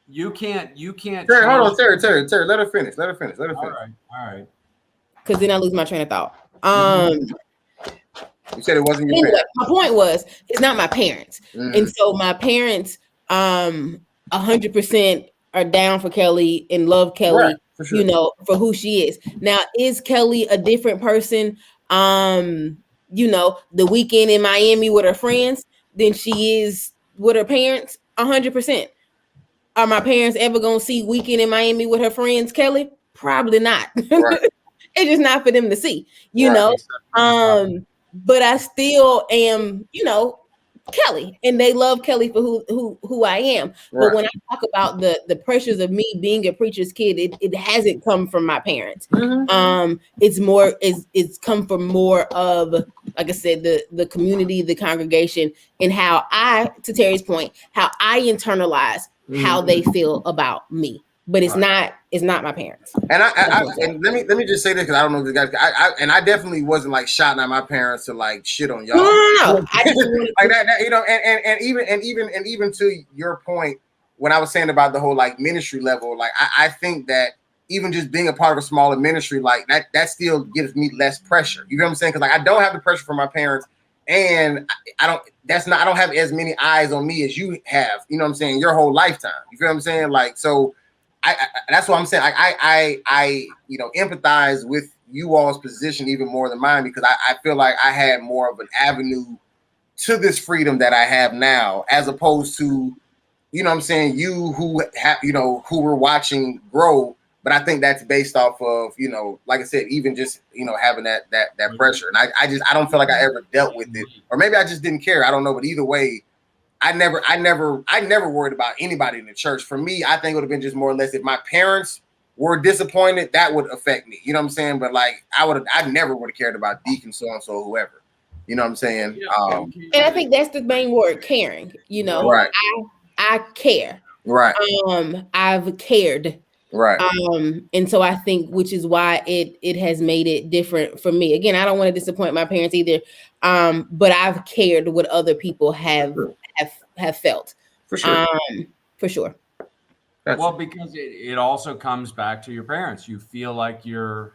You can't. Terry, hold on, Terry. Let her finish. All right. Because then I lose my train of thought. You said it wasn't your anyway, parents. my point was it's not my parents. And so my parents 100% are down for Kelly and love Kelly, right, for sure. You know, for who she is. Now, is Kelly a different person you know, the weekend in Miami with her friends than she is with her parents? 100%. Are my parents ever gonna see Weekend in Miami with her friends, Kelly? Probably not. Right. It's just not for them to see, you know. But I still am, you know, Kelly, and they love Kelly for who I am. But when I talk about the pressures of me being a preacher's kid, it hasn't come from my parents. It's more it's come from more of, like I said, the community, the congregation, and how I, to Terry's point, how I internalize how they feel about me. But it's not my parents. And and let me just say this, because I don't know if you guys. I definitely wasn't like shouting at my parents to like shit on y'all. No. I just like that, you know. And even to your point, when I was saying about the whole like ministry level, like I think that even just being a part of a smaller ministry, like that still gives me less pressure. You know what I'm saying? Because like I don't have the pressure from my parents, and I don't have as many eyes on me as you have. You know what I'm saying? Your whole lifetime. You feel what I'm saying? Like so. That's what I'm saying. I you know, empathize with you all's position even more than mine, because I feel like I had more of an avenue to this freedom that I have now, as opposed to, you know what I'm saying, you who have, you know, who we're watching grow. But I think that's based off of, you know, like I said, even just, you know, having that pressure. And I don't feel like I ever dealt with it, or maybe I just didn't care. I don't know. But either way, I never worried about anybody in the church. For me, I think it would have been just more or less if my parents were disappointed, that would affect me. You know what I'm saying? But like I never would have cared about deacon so and so or whoever. You know what I'm saying? And I think that's the main word, caring. You know, right. I care. Right. I've cared. Right. And so I think, which is why it has made it different for me. Again, I don't want to disappoint my parents either. But I've cared what other people have felt. For sure. For sure. Well, because it also comes back to your parents. You feel like you're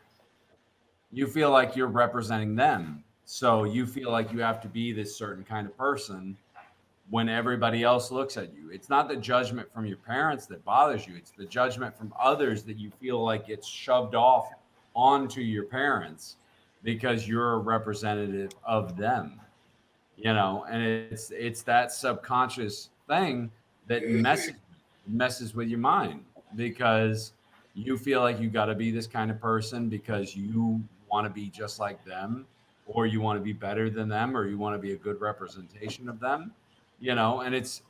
representing them. So you feel like you have to be this certain kind of person when everybody else looks at you. It's not the judgment from your parents that bothers you. It's the judgment from others that you feel like it's shoved off onto your parents because you're a representative of them, you know, and it's that subconscious thing that messes with your mind, because you feel like you got to be this kind of person because you want to be just like them, or you want to be better than them, or you want to be a good representation of them, you know. And it's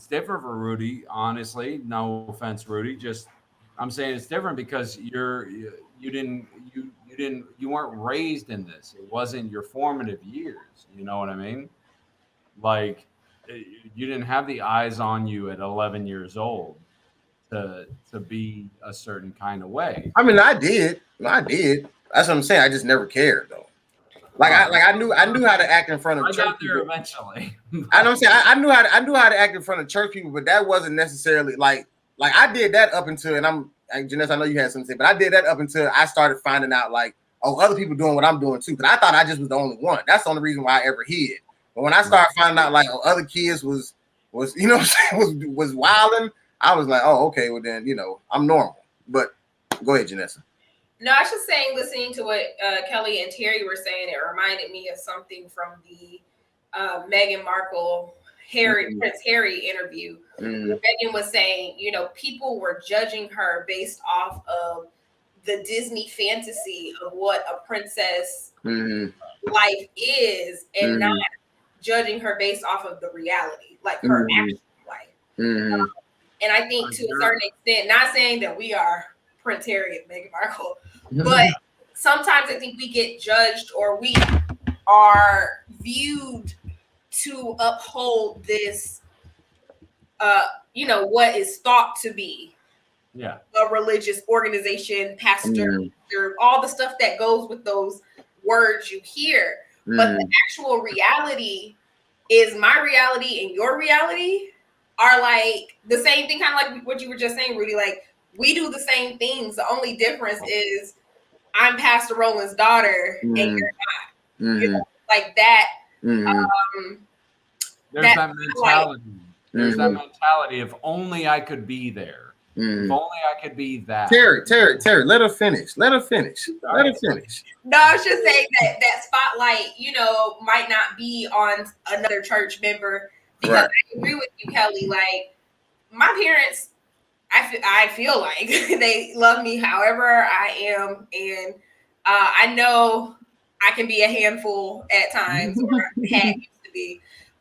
different for Rudy, honestly. No offense, Rudy. Just I'm saying it's different because you weren't raised in this. It wasn't your formative years. You know what I mean? Like you didn't have the eyes on you at 11 years old to be a certain kind of way. I mean, I did. That's what I'm saying. I just never cared though. I knew how to act in front of I church got there people. eventually. I don't say I knew how to act in front of church people, but that wasn't necessarily like I did that up until, and Janessa, I know you had something to say, but I did that up until I started finding out like, oh, other people doing what I'm doing too. But I thought I just was the only one. That's the only reason why I ever hid. But when I started finding out like other kids was you know what I'm saying, was wilding, I was like, oh, okay, well then, you know, I'm normal. But go ahead, Janessa. No, I was just saying, listening to what Kelly and Terry were saying, it reminded me of something from the Meghan Markle Prince Harry interview. Meghan was saying, you know, people were judging her based off of the Disney fantasy of what a princess life is, and not judging her based off of the reality, like her actual life. And I think to a certain extent, not saying that we are Prince Harry and Meghan Markle, but sometimes I think we get judged, or we are viewed to uphold this, you know, what is thought to be a religious organization, pastor, all the stuff that goes with those words you hear. But the actual reality is, my reality and your reality are like the same thing, kind of like what you were just saying, Rudy. Like, we do the same things. The only difference is I'm Pastor Rowland's daughter and you're not. You know, like that. There's that mentality. There's that mentality. If only I could be there. If only I could be that. Terry, let her finish. Let her finish. No, I was just saying that spotlight, you know, might not be on another church member, because I agree with you, Kelly. Like, my parents, I feel like they love me however I am, and I know I can be a handful at times, or had used to be,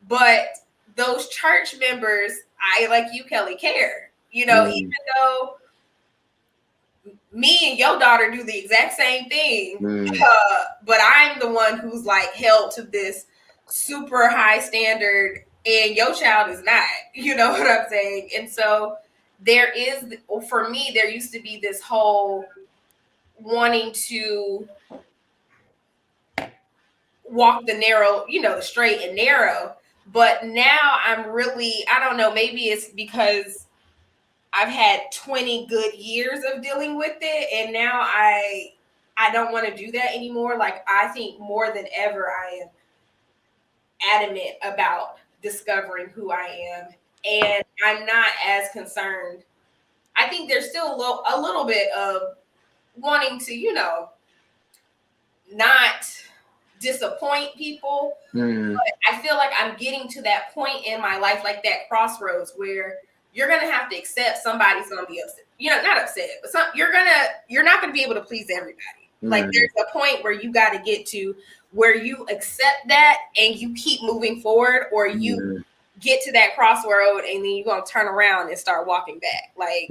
but those church members, I, like you, Kelly, care. You know, even though me and your daughter do the exact same thing, but I'm the one who's like held to this super high standard, and your child is not. You know what I'm saying? And so there is, for me, there used to be this whole wanting to walk the narrow, you know, the straight and narrow. But now I'm really, I don't know, maybe it's because I've had 20 good years of dealing with it, and now I don't want to do that anymore. Like, I think more than ever, I am adamant about discovering who I am, and I'm not as concerned. I think there's still a little bit of wanting to, you know, not disappoint people, but I feel like I'm getting to that point in my life, like that crossroads where you're gonna have to accept somebody's gonna be upset. You know, not upset, but you're not gonna be able to please everybody. Like, there's a point where you got to get to where you accept that and you keep moving forward, or you get to that crossroad and then you're gonna turn around and start walking back. Like,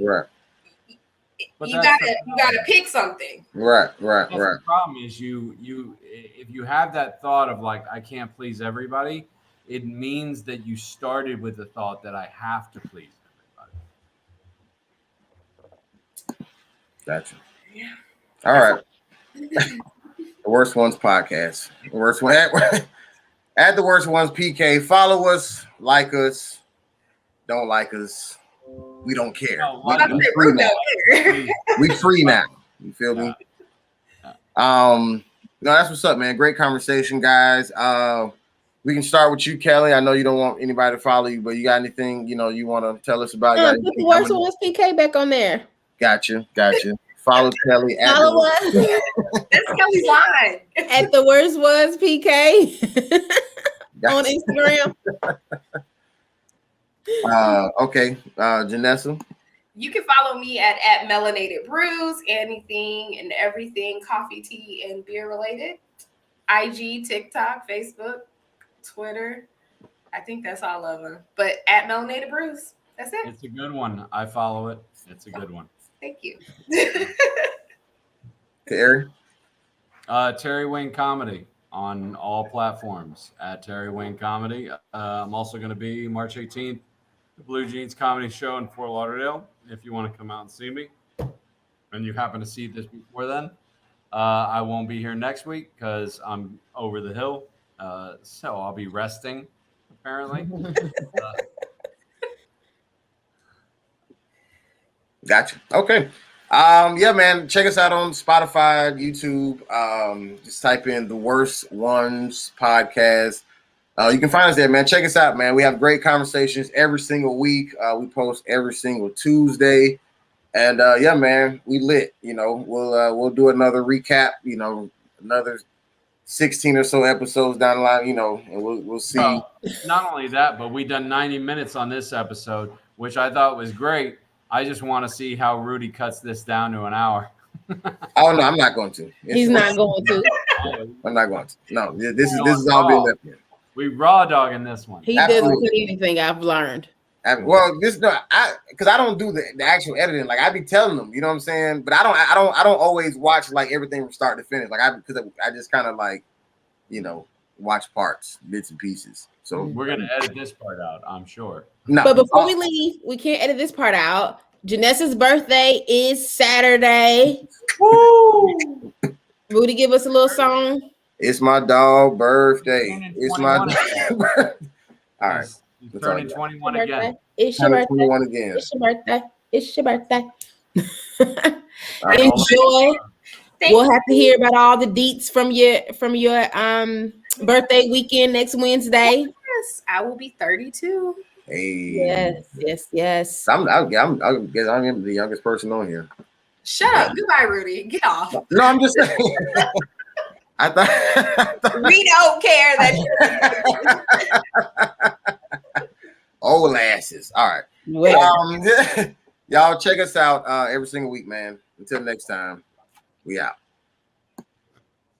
you gotta pick something. Right. The problem is you if you have that thought of like, I can't please everybody, it means that you started with the thought that I have to please everybody. Gotcha. Yeah. All right. The Worst Ones podcast. The worst one at the Worst Ones PK. Follow us, like us, don't like us. We don't care. No, we free now. We free now. You feel me? No, that's what's up, man. Great conversation, guys. We can start with you, Kelly. I know you don't want anybody to follow you, but you got anything, you know, you want to tell us about? Put the Worst Ones PK back on there. Gotcha. Follow Kelly. Follow us. That's Kelly's line. At the Worst Ones PK on Instagram. Okay. Janessa. You can follow me at Melanated Brews, anything and everything coffee, tea, and beer related. IG, TikTok, Facebook, Twitter. I think that's all of them. But at Melanated Bruce. That's it. It's a good one. I follow it. It's a good one. Thank you. Terry? Terry Wayne Comedy on all platforms at Terry Wayne Comedy. I'm also going to be March 18th, the Blue Jeans Comedy Show in Fort Lauderdale. If you want to come out and see me, and you happen to see this before then, I won't be here next week because I'm over the hill. So I'll be resting, apparently. Gotcha. Okay. Yeah, man. Check us out on Spotify, YouTube. Just type in The Worst Ones Podcast. You can find us there, man. Check us out, man. We have great conversations every single week. We post every single Tuesday. And yeah, man, we lit. You know, we'll do another recap, you know, another 16 or so episodes down the line, you know, and we'll see. Well, not only that, but we done 90 minutes on this episode, which I thought was great. I just want to see how Rudy cuts this down to an hour. Oh no, I'm not going to. He's not going to. I'm not going to. No, this is all being left here. We raw dogging this one. He Absolutely. doesn't put anything. I've learned. Well, because I don't do the actual editing. Like I be telling them, you know what I'm saying. But I don't always watch like everything from start to finish. Like because I just kind of like, you know, watch parts, bits and pieces. So We're gonna edit this part out, I'm sure. no. But before we leave, we can't edit this part out. Janessa's birthday is Saturday. Woo! Rudy, give us a little song. It's my dog birthday. It's my dog. All right. He's That's all turning I got. 21 Your again. birthday. It's your Turning birthday. 21 again. It's your birthday. It's your birthday. All right. Enjoy. Thank We'll have to hear about all the deets from your birthday weekend next Wednesday. Yes, I will be 32. Hey. Yes. I guess I'm the youngest person on here. Shut up. Goodbye, Rudy. Get off. No, I'm just saying. I thought We don't care that you're old asses. All right. Well. Y'all check us out every single week, man. Until next time, we out.